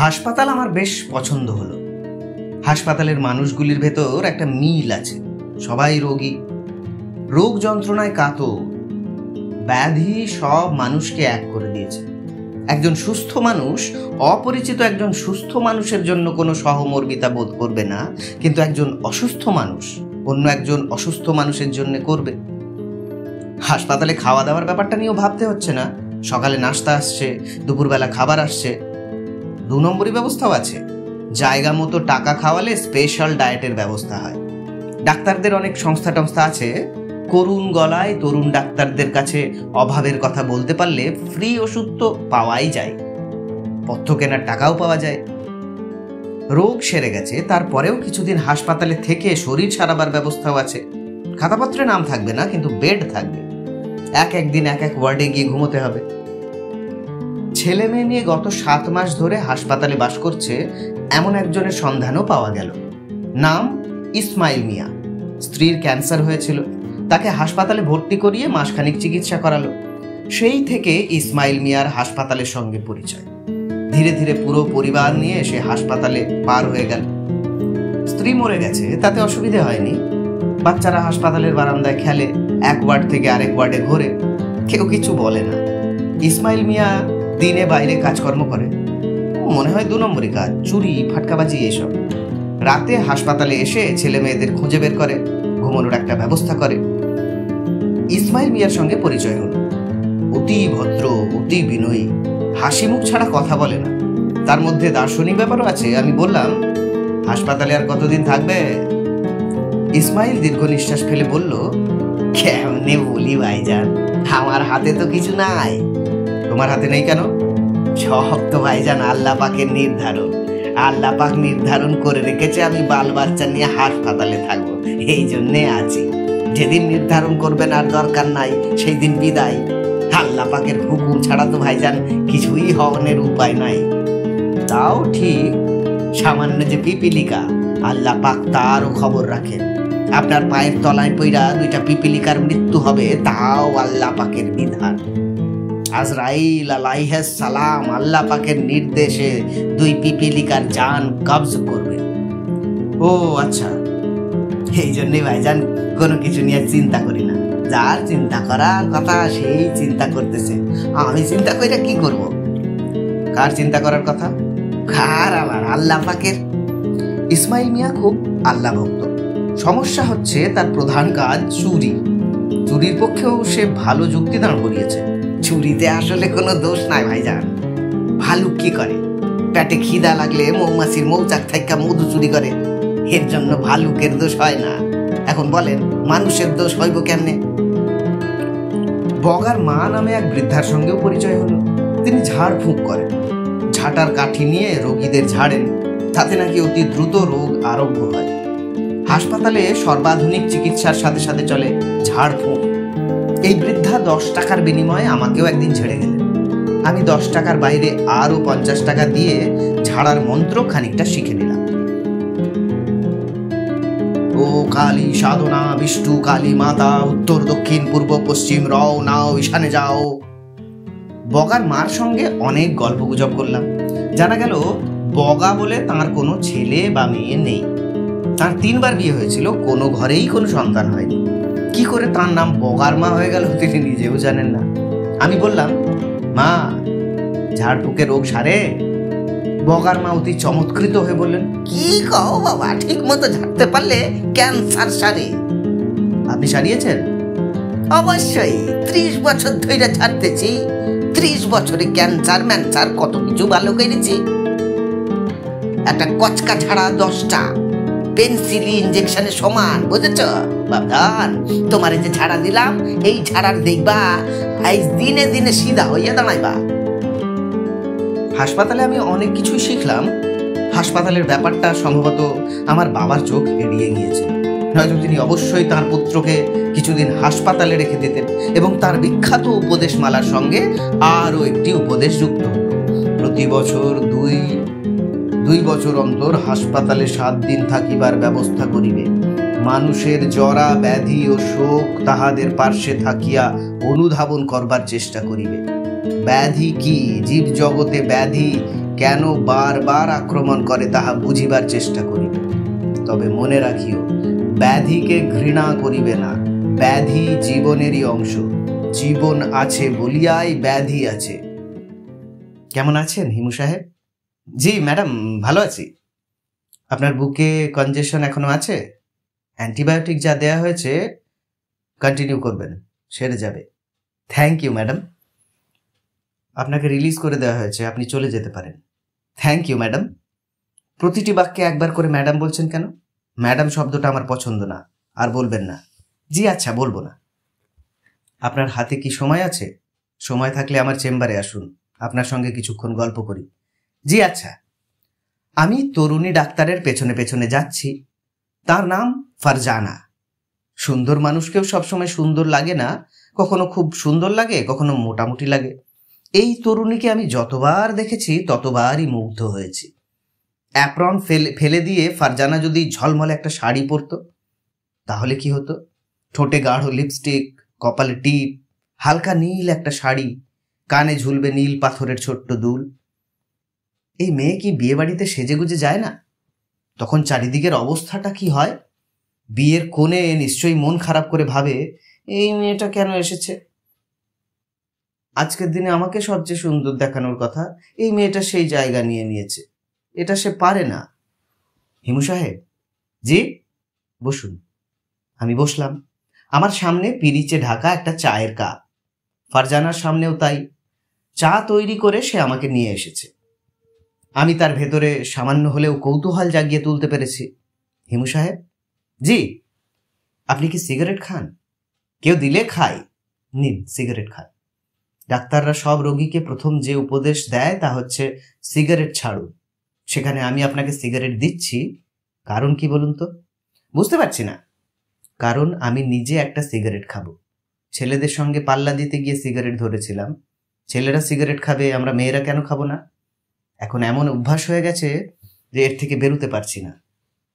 হাসপাতাল আমার বেশ পছন্দ হলো। হাসপাতালের মানুষগুলির ভেতর একটা মিল আছে। সবাই রোগী, রোগ যন্ত্রণায় কাতর। ব্যাধি সব মানুষকে এক করে দিয়েছে। একজন সুস্থ মানুষ অপরিচিত একজন সুস্থ মানুষের জন্য কোনো সহমর্মিতা বোধ করবে না, কিন্তু একজন অসুস্থ মানুষ অন্য একজন অসুস্থ মানুষের জন্য করবে। হাসপাতালে খাওয়া দাওয়ার ব্যাপারটা নিয়েও ভাবতে হচ্ছে না। সকালে নাস্তা আসছে, দুপুরবেলা খাবার আসছে। 2 নম্বরই ব্যবস্থাও আছে। জায়গা মতো টাকা খাওয়ালে স্পেশাল ডায়েটের ব্যবস্থা হয়। ডাক্তারদের অনেক সংস্থা টংস্থা আছে। করুণ গলায় তরুণ ডাক্তারদের কাছে অভাবের কথা বলতে পারলে ফ্রি ওষুধ তো পাওয়াই যায়, পথ্য কেনার টাকাও পাওয়া যায়। রোগ সেরে গেছে, তারপরেও কিছুদিন হাসপাতালে থেকে শরীর সারাবার ব্যবস্থাও আছে। খাতাপত্রে নাম থাকবে না, কিন্তু বেড থাকবে। এক দিন এক ওয়ার্ডে গিয়ে ঘুমোতে হবে। ছেলে মেয়ে নিয়ে গত 7 মাস ধরে হাসপাতালে বাস করছে এমন একজনের সন্ধানও পাওয়া গেল। নাম ইসমাইল মিয়া। স্ত্রীর ক্যান্সার হয়েছিল, তাকে হাসপাতালে ভর্তি করিয়ে মাসখানিক চিকিৎসা করালো। সেই থেকে ইসমাইল মিয়ার হাসপাতালের সঙ্গে পরিচয়। ধীরে ধীরে পুরো পরিবার নিয়ে সে হাসপাতালে পার হয়ে গেল। স্ত্রী মরে গেছে, তাতে অসুবিধে হয়নি। বাচ্চারা হাসপাতালের বারান্দায় খেলে, এক ওয়ার্ড থেকে আরেক ওয়ার্ডে ঘোরে, কেউ কিছু বলে না। ইসমাইল মিয়া দিনে বাইরে কাজকর্ম করে, মনে হয় 2 নম্বরই কাজ, চুরি ফাটকাবাজি এসব। রাতে হাসপাতালে এসে ছেলে মেয়েদের খুঁজে বের করে, ঘুমানোর একটা ব্যবস্থা করে। ইসমাইল মিয়ার সঙ্গে পরিচয় হলো। অতি ভদ্র, অতি বিনয়ী, হাসি মুখ ছাড়া কথা বলে না। তার মধ্যে দার্শনিক ব্যাপারও আছে। আমি বললাম, হাসপাতালে আর কতদিন থাকবে? ইসমাইল দীর্ঘ নিঃশ্বাস ফেলে বলল, কেমনে বলি ভাইজান, আমার হাতে তো কিছু নাই। তোমার হাতে নেই কেন? সব তো ভাইজান আল্লাহ পাকের নির্ধারণ। আল্লাহ পাক নির্ধারণ করে রেখেছে আমি বাল বাচ্চা নিয়ে হাসপাতালে থাকবো, এই জন্যে আছি। যেদিন নির্ধারণ করবেন আর দরকার নাই, সেই দিন বিদায়। আল্লাহ পাকের হুকুম ছাড়া তো ভাইজান কিছুই হওয়ার উপায় নাই। তাও ঠিক, সামান্য যে পিপিলিকা, আল্লাহ পাক তারও খবর রাখেন। আপনার পায়ের তলায় পইরা 2টা পিপিলিকার মৃত্যু হবে, তাও আল্লাহ পাকের বিধান। আজরাইল আলাইহিস সালাম আল্লাহ পাকের নির্দেশে 2 পিপিলিকার জান কবজ করবে। ও আচ্ছা, এই জন্যই ভাইজান কোনো কিছু নিয়ে চিন্তা করি না। যার চিন্তা করার কথা সেই চিন্তা করতেছে, আমি চিন্তা কইরা কি করব? কার চিন্তা করার কথা? কার? আমার আল্লাহ পাকের। ইসমাইল মিয়া খুব আল্লাহ ভক্ত। সমস্যা হচ্ছে তার প্রধান কাজ চুরি। চুরির পক্ষেও সে ভালো যুক্তি দাঁড় করিয়েছে। চুরিতে আসলে কোনো দোষ নাই ভাইজান। ভালুক কি করে? পেটে খিদা লাগলে মৌমাছির মৌচাক থাইকা মধু চুরি করে, এর জন্য ভালুকের দোষ হয় না। এখন বলেন, মানুষের দোষ হইব কেমনে? বগার মা নামে এক বৃদ্ধার সঙ্গেও পরিচয় হলো। তিনি ঝাড়ফুঁক করেন, ঝাঁটার কাঠি নিয়ে রোগীদের ঝাড়েন, তাতে নাকি অতি দ্রুত রোগ আরোগ্য হয়। হাসপাতালে সর্বাধুনিক চিকিৎসার সাথে সাথে চলে ঝাড়ফুঁক। এই বৃদ্ধা 10 টাকার বিনিময়ে আমাকেও একদিন ঝেড়ে গেলেন। আমি 10 টাকার বাইরে আরো 50 টাকা দিয়ে ঝাড়ার মন্ত্র খানিকটা শিখে নিলাম। ও কালী সাধনা বিষ্ণু কালী মাতা, উত্তর দক্ষিণ পূর্ব পশ্চিম রও নাও ঈশানে যাও। বগার মার সঙ্গে অনেক গল্পগুজব করলাম। জানা গেল বগা বলে তার কোনো ছেলে বা মেয়ে নেই। তার 3 বার বিয়ে হয়েছিল, কোনো ঘরেই কোনো সন্তান হয়নি। কি করে তার নাম বগার মা হয়ে গেল তিনি নিজেও জানেন না। আমি বললাম, মা, ঝাড়ফুঁকে রোগ সারে? বগার মা অতি চমৎকৃত হয়ে বললেন, কি কও বাবা, ঠিক মতো ঝাড়তে পারলে ক্যান্সার সারে। আপনি সারিয়েছেন? অবশ্যই, 30 বছর ধরে ঝাড়তেছি। 30 বছরে ক্যান্সার ম্যান্সার কত কিছু ভালো করেছি। একটা কচকা ঝাড়া 10টা পেন্সিলি ইঞ্জেকশনের সমান, বুঝেছ বাবধান? তোমার যে ঝাড়া দিলাম, এই ঝাড়ার দেখবা আজ দিনে দিনে সিধা হইয়া দাঁড়াইবা। হাসপাতালে আমি অনেক কিছুই শিখলাম। হাসপাতালের ব্যাপারটা সম্ভবত আমার বাবার চোখ এড়িয়ে গিয়েছে, নয়তো তিনি অবশ্যই তার পুত্রকে কিছুদিন হাসপাতালে রেখে দিতেন এবং তার বিখ্যাত উপদেশমালার সঙ্গে আরও একটি উপদেশ যুক্ত। প্রতি বছর 2 বছর অন্তর হাসপাতালে 7 দিন থাকিবার ব্যবস্থা করিবে। মানুষের জরা ব্যাধি ও শোক তাহাদের পার্শ্বে থাকিয়া অনুধাবন করবার চেষ্টা করিবে। ব্যাধি কি, জীব জগতে ব্যাধি কেন বারবার আক্রমণ করে তাহা বুঝিবার চেষ্টা করিবে। তবে মনে রাখিও, ব্যাধিকে ঘৃণা করিবে না। ব্যাধি জীবনেরই অংশ। জীবন আছে বলিয়াই ব্যাধি আছে। কেমন আছেন হিমু সাহেব? জি ম্যাডাম, ভালো আছি। আপনার বুকে কনজেশন এখনো আছে? অ্যান্টিবায়োটিক যা দেয়া হয়েছে কন্টিনিউ করবেন, সেরে যাবে। Thank you madam. আপনাকে রিলিজ করে দেওয়া হয়েছে, আপনি চলে যেতে পারেন। Thank you madam. প্রতিটি বাক্যে একবার করে ম্যাডাম বলছেন কেন? ম্যাডাম শব্দটা আমার পছন্দ না, আর বলবেন না। জি আচ্ছা, বলবো না। আপনার হাতে কি সময় আছে? সময় থাকলে আমার চেম্বারে আসুন, আপনার সঙ্গে কিছুক্ষণ গল্প করি। জি আচ্ছা। আমি তরুণী ডাক্তারের পেছনে পেছনে যাচ্ছি। তার নাম ফারজানা। সুন্দর মানুষকেও সবসময় সুন্দর লাগে না, কখনো খুব সুন্দর লাগে, কখনো মোটামুটি লাগে। এই তরুণীকে আমি যতবার দেখেছি ততবারই মুগ্ধ হয়েছি। অ্যাপ্রন ফেলে দিয়ে ফারজানা যদি ঝলমলে একটা শাড়ি পরতো তাহলে কি হতো? ঠোঁটে গাঢ় লিপস্টিক, কপালে টিপ, হালকা নীল একটা শাড়ি, কানে ঝুলবে নীল পাথরের ছোট্ট দুল। এই মেয়ে কি বিয়ে বাড়িতে সেজেগুজে যায় না? তখন চারিদিকের অবস্থাটা কি হয়? বিয়ের কোণে নিশ্চয়ই মন খারাপ করে ভাবে, এই মেয়েটা কেন এসেছে? আজকের দিনে আমাকে সবচেয়ে সুন্দর দেখানোর কথা, এই মেয়েটা সেই জায়গা নিয়ে নিয়েছে। এটা সে পারে না। হিমু সাহেব। জি, বসুন। আমি বসলাম। আমার সামনে পিরিচে ঢাকা একটা চায়ের কাপ। ফারজানার সামনেও তাই। চা তৈরি করে সে আমাকে নিয়ে এসেছে। আমি তার ভেতরে সামান্য হলেও কৌতূহল জাগিয়ে তুলতে পেরেছি। হিমু সাহেব। জি। আপনি কি সিগারেট খান? কেউ দিলে খাই। নিন, সিগারেট খান। ডাক্তাররা সব রোগীকে প্রথম যে উপদেশ দেয় তা হচ্ছে সিগারেট ছাড়ুন। সেখানে আমি আপনাকে সিগারেট দিচ্ছি, কারণ কি বলুন তো? বুঝতে পারছি না। কারণ আমি নিজে একটা সিগারেট খাবো। ছেলেদের সঙ্গে পাল্লা দিতে গিয়ে সিগারেট ধরেছিলাম। ছেলেরা সিগারেট খাবে, আমরা মেয়েরা কেন খাবো না? এখন এমন অভ্যাস হয়ে গেছে যে এর থেকে বেরোতে পারছি না।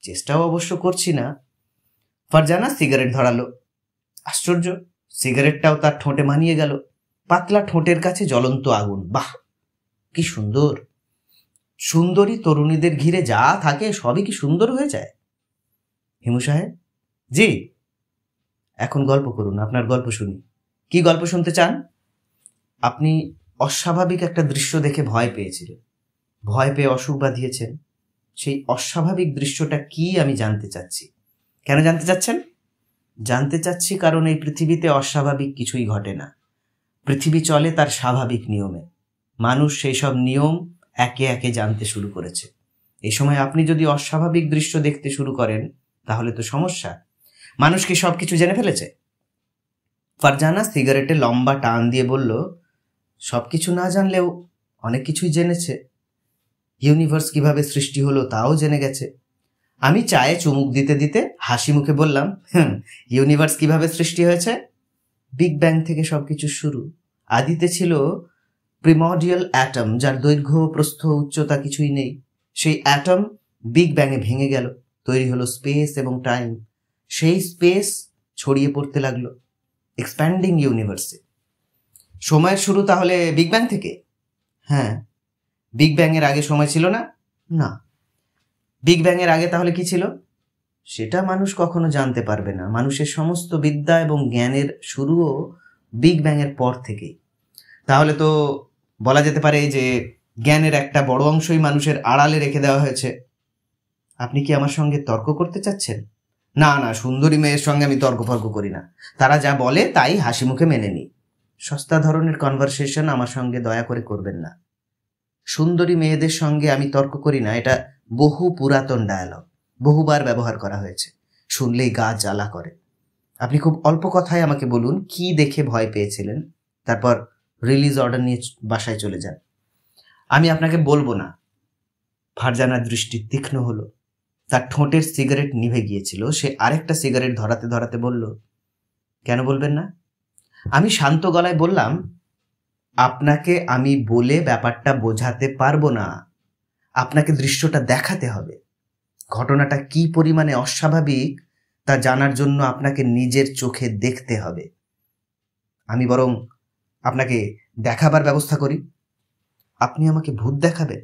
চেষ্টাও অবশ্য করছি না। ফারজানা সিগারেট ধরালো। আশ্চর্য, সিগারেটটাও তার ঠোঁটে মানিয়ে গেল। পাতলা ঠোঁটের কাছে জ্বলন্ত আগুন। বাহ, কি সুন্দর! সুন্দরী তরুণীদের ঘিরে যা থাকে সবই কি সুন্দর হয়ে যায়? হিমু সাহেব। জি। এখন গল্প করুন, আপনার গল্প শুনি। কি গল্প শুনতে চান? আপনি অস্বাভাবিক একটা দৃশ্য দেখে ভয় পেয়েছিলেন, ভয় পেয়ে অসুখ বাঁধিয়েছেন। সেই অস্বাভাবিক দৃশ্যটা কি আমি জানতে চাচ্ছি। কেন জানতে চাচ্ছেন? জানতে চাচ্ছি কারণ এই পৃথিবীতে অস্বাভাবিক কিছুই ঘটে না। পৃথিবী চলে তার স্বাভাবিক নিয়মে। মানুষ সেই সব নিয়ম একে একে জানতে শুরু করেছে। এই সময় আপনি যদি অস্বাভাবিক দৃশ্য দেখতে শুরু করেন তাহলে তো সমস্যা। মানুষ কি সব কিছু জেনে ফেলেছে? ফারজানা সিগারেটে লম্বা টান দিয়ে বলল, সবকিছু না জানলেও অনেক কিছুই জেনেছে। ইউনিভার্স কিভাবে সৃষ্টি হলো তাও জেনে গেছে। আমি চায়ে চুমুক দিতে দিতে হাসি মুখে বললাম, ইউনিভার্স কিভাবে সৃষ্টি হয়েছে? বিগ ব্যাং থেকে সবকিছু শুরু। আদিতে ছিল প্রিমর্ডিয়াল অ্যাটম, যার দৈর্ঘ্য প্রস্থ উচ্চতা কিছুই নেই। সেই অ্যাটম বিগ ব্যাঙে ভেঙে গেল, তৈরি হলো স্পেস এবং টাইম। সেই স্পেস ছড়িয়ে পড়তে লাগলো এক্সপ্যান্ডিং ইউনিভার্সে। সময়ের শুরু তাহলে বিগ ব্যাং থেকে? হ্যাঁ। বিগ ব্যাং এর আগে সময় ছিল না? না। বিগ ব্যাং এর আগে তাহলে কি ছিল? সেটা মানুষ কখনো জানতে পারবে না। মানুষের সমস্ত বিদ্যা এবং জ্ঞানের শুরুও বিগ ব্যাং এর পর থেকেই। তাহলে তো বলা যেতে পারে যে জ্ঞানের একটা বড় অংশই মানুষের আড়ালে রেখে দেওয়া হয়েছে। আপনি কি আমার সঙ্গে তর্ক করতে চাচ্ছেন? না না, সুন্দরী মেয়ের সঙ্গে আমি তর্ক ফর্ক করি না। তারা যা বলে তাই হাসি মুখে মেনে নিই। সস্তা ধরনের কনভারসেশন আমার সঙ্গে দয়া করে করবেন না। সুন্দরী মেয়েদের সঙ্গে আমি তর্ক করি না, এটা বহু পুরাতন ডায়ালগ, বহুবার ব্যবহার করা হয়েছে। শুনলেই গা জ্বালা করে। আপনি খুব অল্প কথায় আমাকে বলুন কি দেখে ভয় পেয়েছিলেন, তারপর রিলিজ অর্ডার নিয়ে বাসায় চলে যান। আমি আপনাকে বলবো না। ফারজানার দৃষ্টি তীক্ষ্ণ হলো। তার ঠোঁটের সিগারেট নিভে গিয়েছিল। সে আরেকটা সিগারেট ধরাতে ধরাতে বলল, কেন বলবেন না? আমি শান্ত গলায় বললাম, আপনাকে আমি বলে ব্যাপারটা বোঝাতে পারবো না। আপনাকে দৃশ্যটা দেখাতে হবে। ঘটনাটা কি পরিমাণে অস্বাভাবিক তা জানার জন্য আপনাকে নিজের চোখে দেখতে হবে। আমি বরং আপনাকে দেখাবার ব্যবস্থা করি। আপনি আমাকে ভূত দেখাবেন?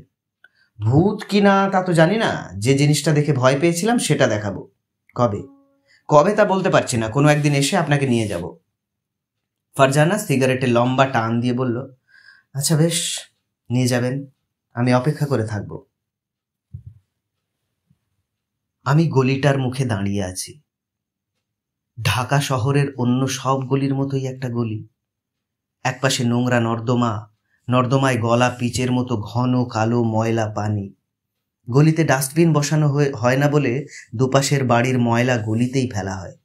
ভূত কিনা তা তো জানি না, যে জিনিসটা দেখে ভয় পেয়েছিলাম সেটা দেখাবো। কবে কবে তা বলতে পারছি না, কোনো একদিন এসে আপনাকে নিয়ে যাব। ফারজানা সিগারেটে লম্বা টান দিয়ে বলল, আচ্ছা বেশ, নিয়ে যাবেন, আমি অপেক্ষা করে থাকব। আমি গলিটার মুখে দাঁড়িয়ে আছি। ঢাকা শহরের অন্য সব গলির মতোই একটা গলি। একপাশে নোংরা নর্দমা, নর্দমায় গলা পিচের মতো ঘন কালো ময়লা পানি। গলিতে ডাস্টবিন বসানো হয় না বলে দুপাশের বাড়ির ময়লা গলিতেই ফেলা হয়।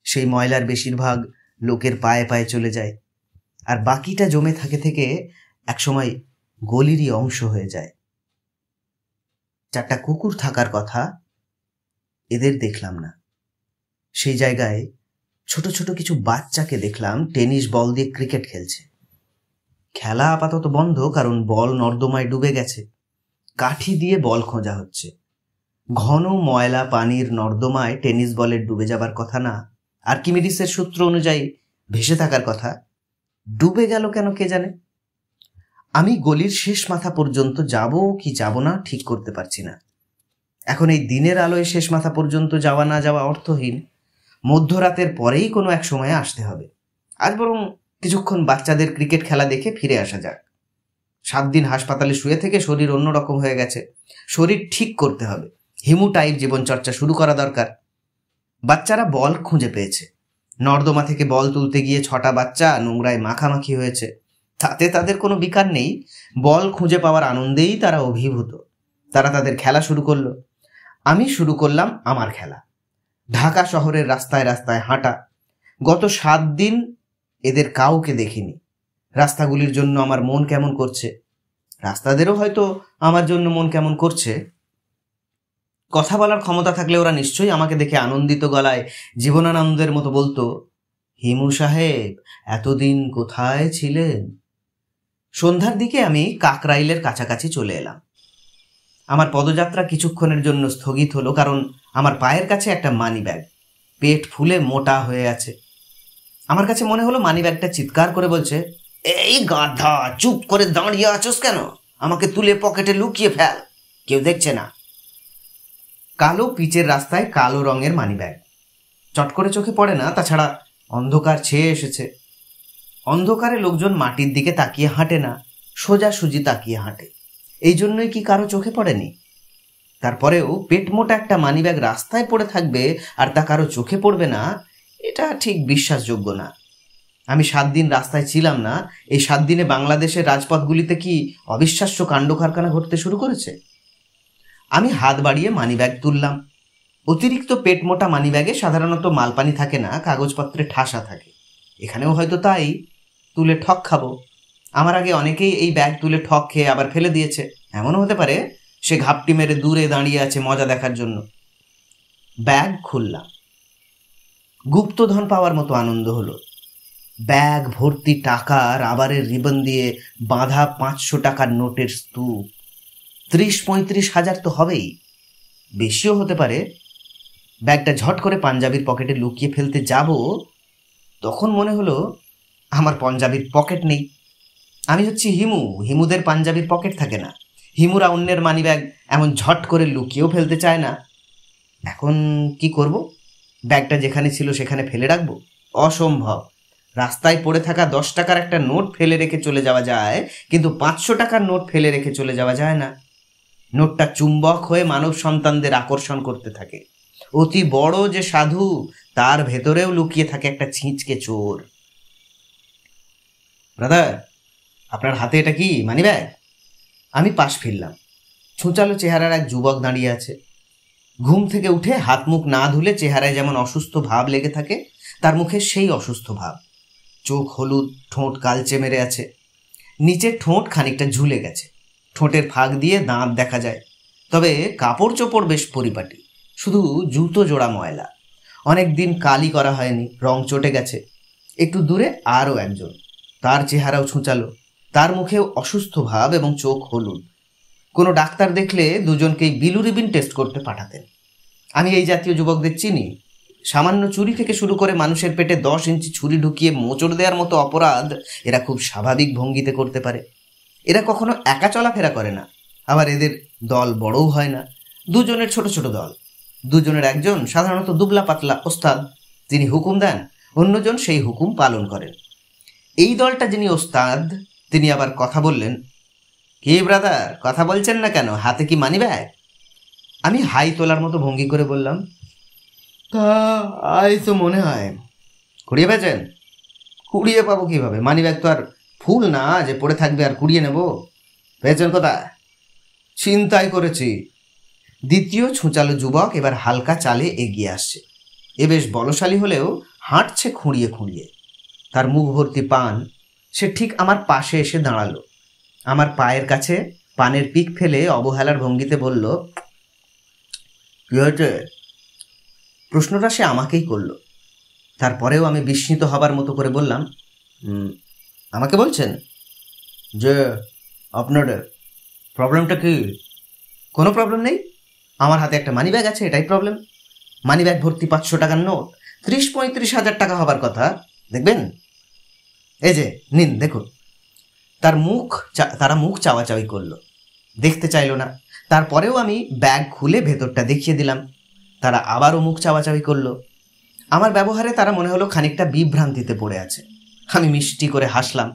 সেই ময়লার বেশিরভাগ লোকের পায়ে পায়ে চলে যায়, আর বাকিটা জমে থাকে থেকে একসময় গলিরই অংশ হয়ে যায়। 4টা কুকুর থাকার কথা, এদের দেখলাম না। সেই জায়গায় ছোট ছোট কিছু বাচ্চাকে দেখলাম টেনিস বল দিয়ে ক্রিকেট খেলছে। খেলা আপাতত বন্ধ, কারণ বল নর্দমায় ডুবে গেছে। কাঠি দিয়ে বল খোঁজা হচ্ছে। ঘন ময়লা পানির নর্দমায় টেনিস বলের ডুবে যাবার কথা না, আর্কিমিডিসের সূত্র অনুযায়ী ভেসে থাকার কথা। ডুবে গেল কেন কে জানে। আমি গলির শেষ মাথা পর্যন্ত যাব কি যাব না ঠিক করতে পারছি না। এখন এই দিনের আলোয় শেষ মাথা পর্যন্ত যাওয়া না যাওয়া অর্থহীন। মধ্যরাতের পরেই কোনো এক সময়ে আসতে হবে। আজ বরং কিছুক্ষণ বাচ্চাদের ক্রিকেট খেলা দেখে ফিরে আসা যাক। 7 দিন হাসপাতালে শুয়ে থেকে শরীর অন্যরকম হয়ে গেছে। শরীর ঠিক করতে হবে। হিমু টাইপ জীবনচর্চা শুরু করা দরকার। বাচ্চারা বল খুঁজে পেয়েছে। নর্দমা থেকে বল তুলতে গিয়ে 6টা বাচ্চা নোংরায় মাখামাখি হয়েছে। তাতে তাদের কোনো বিকার নেই। বল খুঁজে পাওয়ার আনন্দেই তারা অভিভূত। তারা তাদের খেলা শুরু করলো। আমি শুরু করলাম আমার খেলা। ঢাকা শহরের রাস্তায় রাস্তায় হাঁটা। গত 7 দিন এদের কাউকে দেখিনি। রাস্তাগুলির জন্য আমার মন কেমন করছে, রাস্তাদেরও হয়তো আমার জন্য মন কেমন করছে। কথা বলার ক্ষমতা থাকলে ওরা নিশ্চয়ই আমাকে দেখে আনন্দিত গলায় জীবনানন্দের মতো বলতো, হিমু সাহেব, এতদিন কোথায় ছিলেন? সন্ধ্যার দিকে আমি কাকরাইলের কাছাকাছি চলে এলাম। আমার পদযাত্রা কিছুক্ষণের জন্য স্থগিত হলো, কারণ আমার পায়ের কাছে একটা মানি ব্যাগ পেট ফুলে মোটা হয়ে আছে। আমার কাছে মনে হলো মানি ব্যাগটা চিৎকার করে বলছে, এই গাধা, চুপ করে দাঁড়িয়ে আছোস কেন? আমাকে তুলে পকেটে লুকিয়ে ফেল, কেউ দেখছে না। কালো পিচের রাস্তায় কালো রঙের মানি ব্যাগ চট করে চোখে পড়ে না, তাছাড়া অন্ধকার ছেয়ে এসেছে। অন্ধকারে লোকজন মাটির দিকে তাকিয়ে হাঁটে না, সোজাসুজি তাকিয়ে হাঁটে। এই জন্যই কি কারো চোখে পড়েনি? তারপরেও পেট মোটা একটা মানিব্যাগ রাস্তায় পড়ে থাকবে আর তা কারো চোখে পড়বে না, এটা ঠিক বিশ্বাসযোগ্য না। আমি 7 দিন রাস্তায় ছিলাম না। এই 7 দিনে বাংলাদেশের রাজপথগুলিতে কি অবিশ্বাস্য কাণ্ড কারখানা ঘটতে শুরু করেছে? আমি হাত বাড়িয়ে মানিব্যাগ তুললাম। অতিরিক্ত পেট মোটা মানিব্যাগে সাধারণত মালপানি থাকে না, কাগজপত্রে ঠাসা থাকে। এখানেও হয়তো তাই। তুলে ঠক খাবো। আমার আগে অনেকেই এই ব্যাগ তুলে ঠক খেয়ে আবার ফেলে দিয়েছে। এমনও হতে পারে সে ঘাপটি মেরে দূরে দাঁড়িয়ে আছে মজা দেখার জন্য। ব্যাগ খুললাম। গুপ্তধন পাওয়ার মতো আনন্দ হলো। ব্যাগ ভর্তি টাকা, রাবারের রিবন দিয়ে বাঁধা 500 টাকার নোটের স্তূপ। 30-35 হাজার তো হবেই, বেশিও হতে পারে। ব্যাগটা ঝট করে পাঞ্জাবির পকেটে লুকিয়ে ফেলতে যাব, তখন মনে হলো আমার পাঞ্জাবির পকেট নেই। আমি হচ্ছি হিমু, হিমুদের পাঞ্জাবির পকেট থাকে না। হিমুরা অন্যের মানিব্যাগ এমন ঝট করে লুকিয়েও ফেলতে চায় না। এখন কি করব? ব্যাগটা যেখানে ছিল সেখানে ফেলে রাখবো? অসম্ভব। রাস্তায় পড়ে থাকা 10 টাকার একটা নোট ফেলে রেখে চলে যাওয়া যায়, কিন্তু 500 টাকার নোট ফেলে রেখে চলে যাওয়া যায় না। নোটটা চুম্বক হয়ে মানব সন্তানদের আকর্ষণ করতে থাকে। অতি বড় যে সাধু, তার ভেতরেও লুকিয়ে থাকে একটা ছিঁচকে চোর। ব্রাদার, আপনার হাতে এটা কি মানিব্যাগ? আমি পাশ ফিরলাম। ছুঁচালো চেহারার এক যুবক দাঁড়িয়ে আছে। ঘুম থেকে উঠে হাত মুখ না ধুলে চেহারায় যেমন অসুস্থ ভাব লেগে থাকে, তার মুখে সেই অসুস্থ ভাব। চোখ হলুদ, ঠোঁট কালচে মেরে আছে। নিচের ঠোঁট খানিকটা ঝুলে গেছে। ঠোঁটের ফাঁক দিয়ে দাঁত দেখা যায়। তবে কাপড় চোপড় বেশ পরিপাটি, শুধু জুতো জোড়া ময়লা। অনেক দিন কালি করা হয়নি, রং চটে গেছে। একটু দূরে আরও একজন, তার চেহারাও ছুঁচালো, তার মুখেও অসুস্থ ভাব এবং চোখ হলুদ। কোনো ডাক্তার দেখলে দুজনকেই বিলুরিবিন টেস্ট করতে পাঠাতেন। আমি এই জাতীয় যুবকদের চিনি। সামান্য চুরি থেকে শুরু করে মানুষের পেটে 10 ইঞ্চি ছুরি ঢুকিয়ে মোচড় দেওয়ার মতো অপরাধ এরা খুব স্বাভাবিক ভঙ্গিতে করতে পারে। এরা কখনো একা চলাফেরা করে না, আবার এদের দল বড়ও হয় না, দুজনের ছোট ছোট দল। দুজনের একজন সাধারণত দুবলা পাতলা ওস্তাদ, তিনি হুকুম দেন, অন্যজন সেই হুকুম পালন করেন। এই দলটা যিনি ওস্তাদ, তিনি আবার কথা বললেন, কি ব্রাদার, কথা বলছেন না কেন, হাতে কি মানি ব্যাগ? আমি হাই তোলার মতো ভঙ্গি করে বললাম, তা আই তো মনে হয়। কুড়িয়ে পেয়েছেন? কুড়িয়ে পাবো কিভাবে, মানি ব্যাগ তো আর ফুল না যে পড়ে থাকবে আর কুড়িয়ে নেব। পেয়েছেন কোথায়? চিন্তাই করেছি। দ্বিতীয় ছুঁচালো যুবক এবার হালকা চালে এগিয়ে আসছে। এ বেশ বলশালী হলেও হাঁটছে খুঁড়িয়ে খুঁড়িয়ে। তার মুখ ভর্তি পান। সে ঠিক আমার পাশে এসে দাঁড়ালো, আমার পায়ের কাছে পানের পিক ফেলে অবহেলার ভঙ্গিতে বলল, কি হয়েছে? প্রশ্নটা সে আমাকেই করলো। তারপরেও আমি বিস্মিত হবার মতো করে বললাম, আমাকে বলছেন যে আপনার প্রবলেমটা কি? কোনো প্রবলেম নেই, আমার হাতে একটা মানি ব্যাগ আছে, এটাই প্রবলেম। মানি ব্যাগ ভর্তি 500 টাকার নোট, 30-35 হাজার টাকা হবার কথা। দেখবেন? এই যে নিন, দেখুন। তারা মুখ চাওয়াচাওয়ি করলো, দেখতে চাইলো না। তারপরেও আমি ব্যাগ খুলে ভেতরটা দেখিয়ে দিলাম। তারা আবারও মুখ চাওয়াচাওয়ি করলো। আমার ব্যবহারে তারা মনে হলো খানিকটা বিভ্রান্তিতে পড়ে আছে। আমি মিষ্টি করে হাসলাম।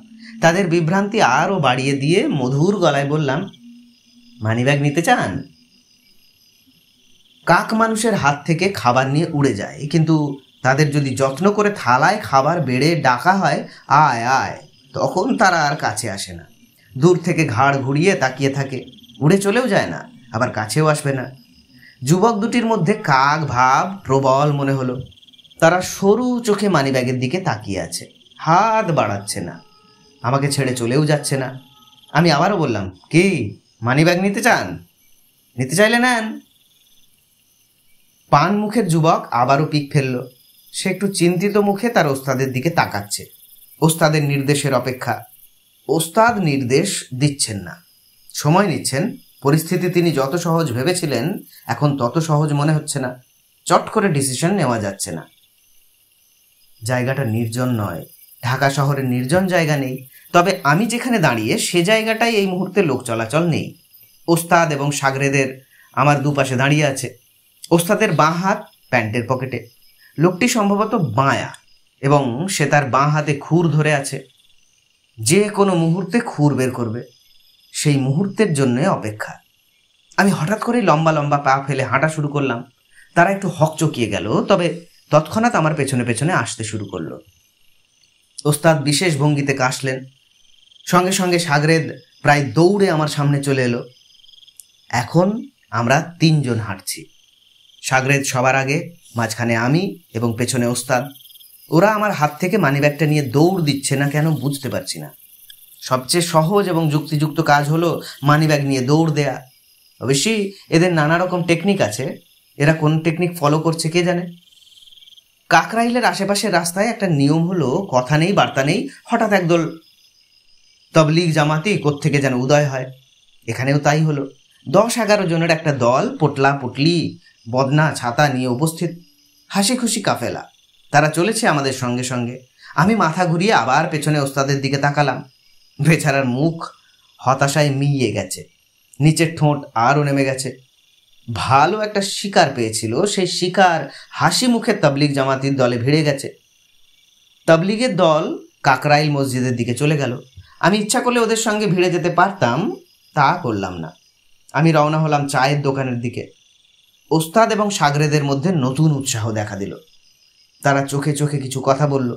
তাদের বিভ্রান্তি আরও বাড়িয়ে দিয়ে মধুর গলায় বললাম, মানি ব্যাগ নিতে চান? কাক মানুষের হাত থেকে খাবার নিয়ে উড়ে যায়, কিন্তু তাদের যদি যত্ন করে থালায় খাবার বেড়ে ডাকা হয়, আয় আয়, তখন তারা আর কাছে আসে না। দূর থেকে ঘাড় ঘুরিয়ে তাকিয়ে থাকে, উড়ে চলেও যায় না, আবার কাছেও আসবে না। যুবক দুটির মধ্যে কাক ভাব প্রবল মনে হলো। তারা সরু চোখে মানিব্যাগের দিকে তাকিয়ে আছে, হাত বাড়াচ্ছে না, আমাকে ছেড়ে চলেও যাচ্ছে না। আমি আবারও বললাম, কি মানিব্যাগ নিতে চান? নিতে চাইলে নেন। পান মুখের যুবক আবারও পিক ফেলল। সে একটু চিন্তিত মুখে তার ওস্তাদের দিকে তাকাচ্ছে। ওস্তাদের নির্দেশের অপেক্ষা। ওস্তাদ নির্দেশ দিচ্ছেন না, সময় নিচ্ছেন। পরিস্থিতি তিনি যত সহজ ভেবেছিলেন এখন তত সহজ মনে হচ্ছে না। চট করে ডিসিশন নেওয়া যাচ্ছে না। জায়গাটা নির্জন নয়, ঢাকা শহরের নির্জন জায়গা নেই, তবে আমি যেখানে দাঁড়িয়ে সে জায়গাটায় এই মুহূর্তে লোক চলাচল নেই। ওস্তাদ এবং সাগরেদের আমার দুপাশে দাঁড়িয়ে আছে। ওস্তাদের বাঁ হাত প্যান্টের পকেটে। লোকটি সম্ভবত বাঁয়া এবং সে তার বাঁ হাতে খুর ধরে আছে। যে কোনো মুহূর্তে খুর বের করবে, সেই মুহূর্তের জন্য অপেক্ষা। আমি হঠাৎ করে লম্বা লম্বা পা ফেলে হাঁটা শুরু করলাম। তারা একটু হকচকিয়ে গেল, তবে তৎক্ষণাৎ আমার পেছনে পেছনে আসতে শুরু করলো। ওস্তাদ বিশেষ ভঙ্গিতে কাশলেন। সঙ্গে সঙ্গে সাগরেদ প্রায় দৌড়ে আমার সামনে চলে এলো। এখন আমরা 3 জন হাঁটছি। সাগরেদ সবার আগে, মাঝখানে আমি এবং পেছনে ওস্তাদ। ওরা আমার হাত থেকে মানিব্যাগটা নিয়ে দৌড় দিচ্ছে না কেন বুঝতে পারছি না। সবচেয়ে সহজ এবং যুক্তিযুক্ত কাজ হলো মানিব্যাগ নিয়ে দৌড় দেয়া। অবশ্যই এদের নানা রকম টেকনিক আছে, এরা কোন টেকনিক ফলো করছে কে জানে। কাকরাইলের আশেপাশের রাস্তায় একটা নিয়ম হলো, কথা নেই বার্তা নেই, হঠাৎ একদল তবলিগ জামাতি কোত্থেকে যেন উদয় হয়। এখানেও তাই হলো। 10-11 জনের একটা দল, পোটলা পুটলি বদনা ছাতা নিয়ে উপস্থিত। হাসি খুশি কাফেলা। তারা চলেছে আমাদের সঙ্গে সঙ্গে। আমি মাথা ঘুরিয়ে আবার পেছনে ওস্তাদের দিকে তাকালাম। বেচারার মুখ হতাশায় মিইয়ে গেছে, নিচের ঠোঁট আরও নেমে গেছে। ভালো একটা শিকার পেয়েছিল, সেই শিকার হাসি মুখে তবলিগ জামাতির দলে ভিড়ে গেছে। তবলিগের দল কাকরাইল মসজিদের দিকে চলে গেল। আমি ইচ্ছা করলে ওদের সঙ্গে ভিড়ে যেতে পারতাম, তা করলাম না। আমি রওনা হলাম চায়ের দোকানের দিকে। ওস্তাদ এবং সাগরেদের মধ্যে নতুন উৎসাহ দেখা দিল। তারা চোখে চোখে কিছু কথা বলল।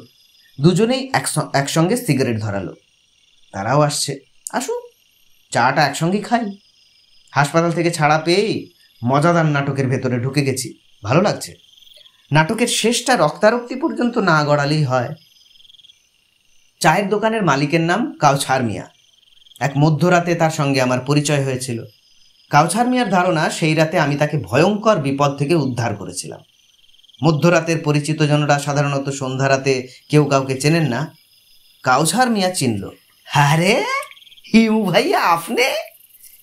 দুজনেই একসঙ্গে সিগারেট ধরালো। তারাও আসছে, আসুন, চাটা একসঙ্গে খাই। হাসপাতাল থেকে ছাড়া পেয়েই মজাদার নাটকের ভেতরে ঢুকে গেছি, ভালো লাগছে। নাটকের শেষটা রক্তারক্তি পর্যন্ত না গড়ালেই হয়। চায়ের দোকানের মালিকের নাম কাউছার মিয়া। এক মধ্যরাতে তার সঙ্গে আমার পরিচয় হয়েছিল। কাউছার মিয়ার ধারণা সেই রাতে আমি তাকে ভয়ঙ্কর বিপদ থেকে উদ্ধার করেছিলাম। মধ্যরাতের পরিচিত জনরা সাধারণত সন্ধ্যা রাতে কেউ কাউকে চেনেন না। কাউছার মিয়া চিনল। আরে হিউ ভাইয়া আপনি,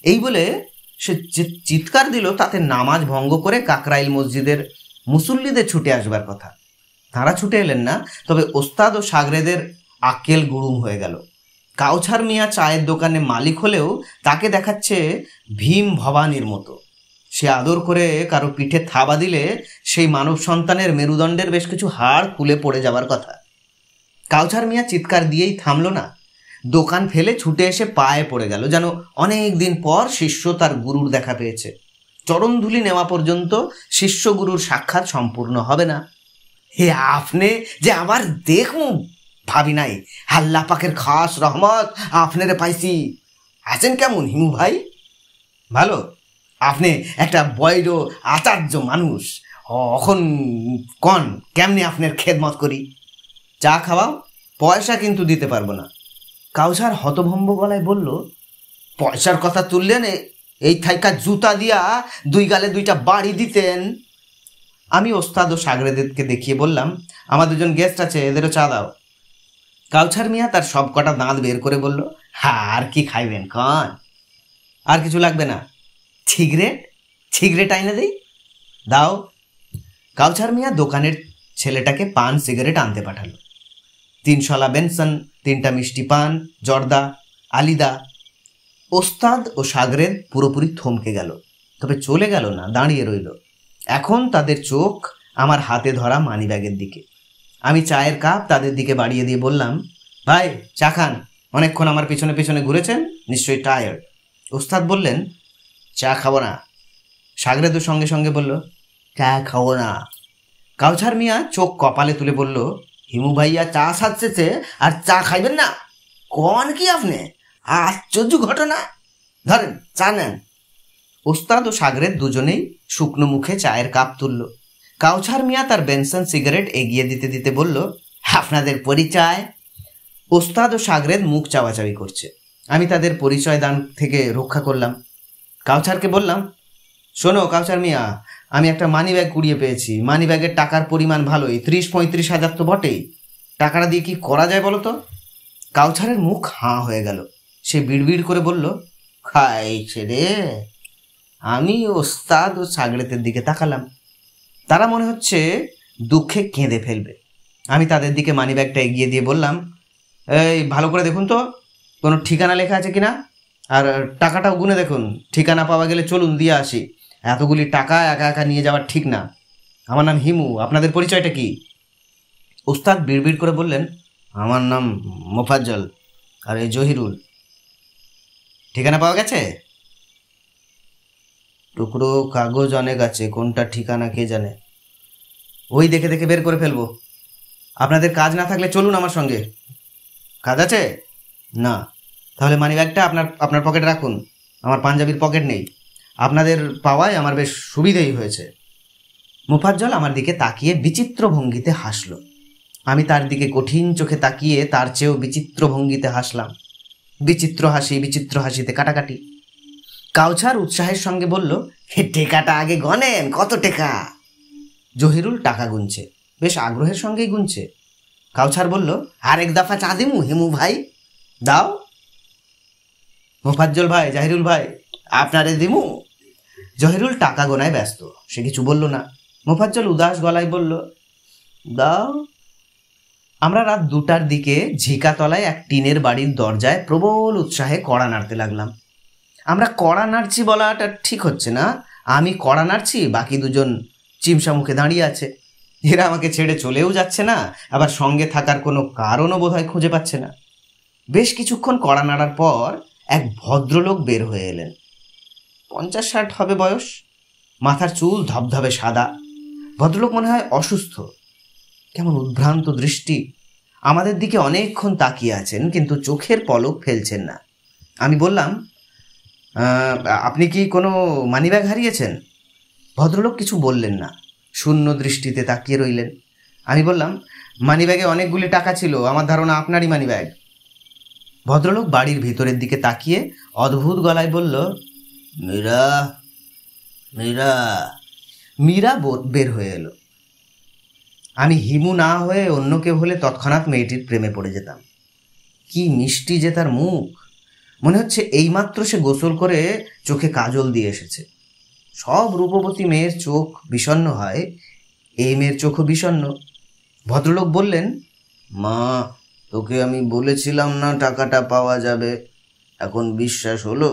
এই বলে সে চিৎকার দিল, তাতে নামাজ ভঙ্গ করে কাকরাইল মসজিদের মুসল্লিদের ছুটে আসবার কথা। তারা ছুটে এলেন না, তবে ওস্তাদ ও সাগরেদের আক্কেল গুড়ুম হয়ে গেল। কাউছার মিয়া চায়ের দোকানে মালিক হলেও তাকে দেখাচ্ছে ভীম ভবানীর মতো। সে আদর করে কারো পিঠে থাবা দিলে সেই মানব সন্তানের মেরুদণ্ডের বেশ কিছু হাড় খুলে পড়ে যাবার কথা। কাউছার মিয়া চিৎকার দিয়েই থামল না, দোকান ফেলে ছুটে এসে পায়ে পড়ে গেল, যেন অনেক দিন পর শিষ্য তার গুরুর দেখা পেয়েছে। চরণধুলি নেওয়া পর্যন্ত শিষ্য গুরুর সাক্ষাৎ সম্পূর্ণ হবে না। হে আপনি যে আবার দেখুন ভাবি নাই, আল্লাহ পাকের খাস রহমত আপনারে পাইছি। আছেন কেমন হিমু ভাই? ভালো। আপনি একটা বৈর আচার্য মানুষ, এখন কন কেমনি আপনার খেদমত করি? চা খাওয়াও, পয়সা কিন্তু দিতে পারবো না। কাউছার হতভম্ব গলায় বলল, পয়সার কথা তুললেন, এই থাইকা জুতা দিয়া দুই গালে দুইটা বাড়ি দিতেন। আমি ওস্তাদ ও সাগরেদেরকে দেখিয়ে বললাম, আমার দুজন গেস্ট আছে, এদেরও চা দাও। কাউছার মিয়া তার সব কটা দাঁত বের করে বলল, আর কি খাইবেন কন? আর কিছু লাগবে না। সিগারেট আইনে দেই? দাও। কাউছার মিয়া দোকানের ছেলেটাকে পান সিগারেট আনতে পাঠালো। 3 শলা বেনসন, 3টা মিষ্টি পান, জর্দা, আলিদা। ওস্তাদ ও সাগরেদ পুরোপুরি থমকে গেল, তবে চলে গেল না, দাঁড়িয়ে রইল। এখন তাদের চোখ আমার হাতে ধরা মানিব্যাগের দিকে। আমি চায়ের কাপ তাদের দিকে বাড়িয়ে দিয়ে বললাম, ভাই চা খান, অনেকক্ষণ আমার পিছনে পিছনে ঘুরেছেন, নিশ্চয়ই টায়ার্ড। ওস্তাদ বললেন, চা খাবো না। সাগরেদও সঙ্গে সঙ্গে বলল, চা খাবো না। কাউছার মিয়া চোখ কপালে তুলে বলল, হিমু ভাইয়া চা সাজছে আর চা খাইবেন না? কোন কি আপনি? আশ্চর্য ঘটনা। ধরেন চা নেন। ওস্তাদ ও সাগরেদ দুজনেই শুকনো মুখে চায়ের কাপ তুলল। কাউছার মিয়া তার বেনসন সিগারেট এগিয়ে দিতে দিতে বলল, আপনাদের পরিচয়? ওস্তাদ ও সাগরেদ মুখ চাওয়াচাওয়ি করছে। আমি তাদের পরিচয় দান থেকে রক্ষা করলাম। কাউছারকে বললাম, শোনো কাউছার মিয়া, আমি একটা মানি ব্যাগ কুড়িয়ে পেয়েছি। মানি ব্যাগের টাকার পরিমাণ ভালোই, 30-35 হাজার তো বটেই। টাকাটা দিয়ে কি করা যায় বলো তো? কাউছারের মুখ হাঁ হয়ে গেল। সে বিড়বিড় করে বলল, খাইছে রে। আমি ওস্তাদ ও সাগরেদের দিকে তাকালাম। তারা মনে হচ্ছে দুঃখে কেঁদে ফেলবে। আমি তাদের দিকে মানি ব্যাগটা এগিয়ে দিয়ে বললাম, এই ভালো করে দেখুন তো কোনো ঠিকানা লেখা আছে কিনা, আর টাকাটাও গুনে দেখুন। ঠিকানা পাওয়া গেলে চলুন দিয়ে আসি। এতগুলি টাকা একা একা নিয়ে যাওয়ার ঠিক না। আমার নাম হিমু, আপনাদের পরিচয়টা কি? ওস্তাদ বিড়বিড় করে বললেন, আমার নাম মোফাজ্জল, আর এই জহিরুল। ঠিকানা পাওয়া গেছে? টুকরো কাগজ অনেক আছে, কোনটা ঠিকানা কে জানে। ওই দেখে দেখে বের করে ফেলবো। আপনাদের কাজ না থাকলে চলুন আমার সঙ্গে। কাজ আছে? না। তাহলে মানি ব্যাগটা আপনার পকেটে রাখুন। আমার পাঞ্জাবির পকেট নেই। আপনাদের পাওয়ায় আমার বেশ সুবিধেই হয়েছে। মোফাজ্জল আমার দিকে তাকিয়ে বিচিত্র ভঙ্গিতে হাসল। আমি তার দিকে কঠিন চোখে তাকিয়ে তার চেয়েও বিচিত্র ভঙ্গিতে হাসলাম। বিচিত্র হাসিতে কাটাকাটি। কাউছার উৎসাহের সঙ্গে বলল, হে টেকাটা আগে গনেন, কত টেকা? জহিরুল টাকা গুনছে, বেশ আগ্রহের সঙ্গেই গুনছে। কাউছার বলল, আরেক দফা চা দিমু হিমু ভাই? দাও। মোফাজ্জল ভাই, জাহিরুল ভাই, আপনারে দিমু? জহিরুল টাকা গোনায় ব্যস্ত, সে কিছু বলল না। মোফাজ্জল উদাস গলায় বলল, দাও। আমরা রাত 2টার দিকে ঝিকাতলায় এক টিনের বাড়ির দরজায় প্রবল উৎসাহে কড়া নাড়তে লাগলাম। আমরা কড়া নাড়ছি বলাটা ঠিক হচ্ছে না। আমি কড়া নাড়ছি, বাকি দুজন চিমসা মুখে দাঁড়িয়ে আছে। এরা আমাকে ছেড়ে চলেও যাচ্ছে না, আবার সঙ্গে থাকার কোনো কারণও বোধহয় খুঁজে পাচ্ছে না। বেশ কিছুক্ষণ কড়া নাড়ার পর এক ভদ্রলোক বের হয়ে এলেন। 50-60 হবে বয়স, মাথার চুল ধবধবে সাদা। ভদ্রলোক মনে হয় অসুস্থ। কেমন উদ্ভ্রান্ত দৃষ্টি। আমাদের দিকে অনেকক্ষণ তাকিয়ে আছেন, কিন্তু চোখের পলক ফেলছেন না। আমি বললাম, আপনি কি কোনো মানিব্যাগ হারিয়েছেন? ভদ্রলোক কিছু বললেন না, শূন্য দৃষ্টিতে তাকিয়ে রইলেন। আমি বললাম, মানিব্যাগে অনেকগুলি টাকা ছিল, আমার ধারণা আপনারই মানিব্যাগ। ভদ্রলোক বাড়ির ভিতরের দিকে তাকিয়ে অদ্ভুত গলায় বলল, মীরা। মীরা। মীরা বের হয়ে এলো। আমি হিমু না হয়ে অন্য কেউ হলে তৎক্ষণাৎ মেয়েটির প্রেমে পড়ে যেতাম। কি মিষ্টি যে তার মুখ! মনে হচ্ছে এইমাত্র সে গোসল করে চোখে কাজল দিয়ে এসেছে। সব রূপবতী মেয়ের চোখ বিষণ্ণ হয়, এই মেয়ের চোখও বিষণ্ণ। ভদ্রলোক বললেন, মা, তোকে আমি বলেছিলাম না টাকাটা পাওয়া যাবে, এখন বিশ্বাস হলো?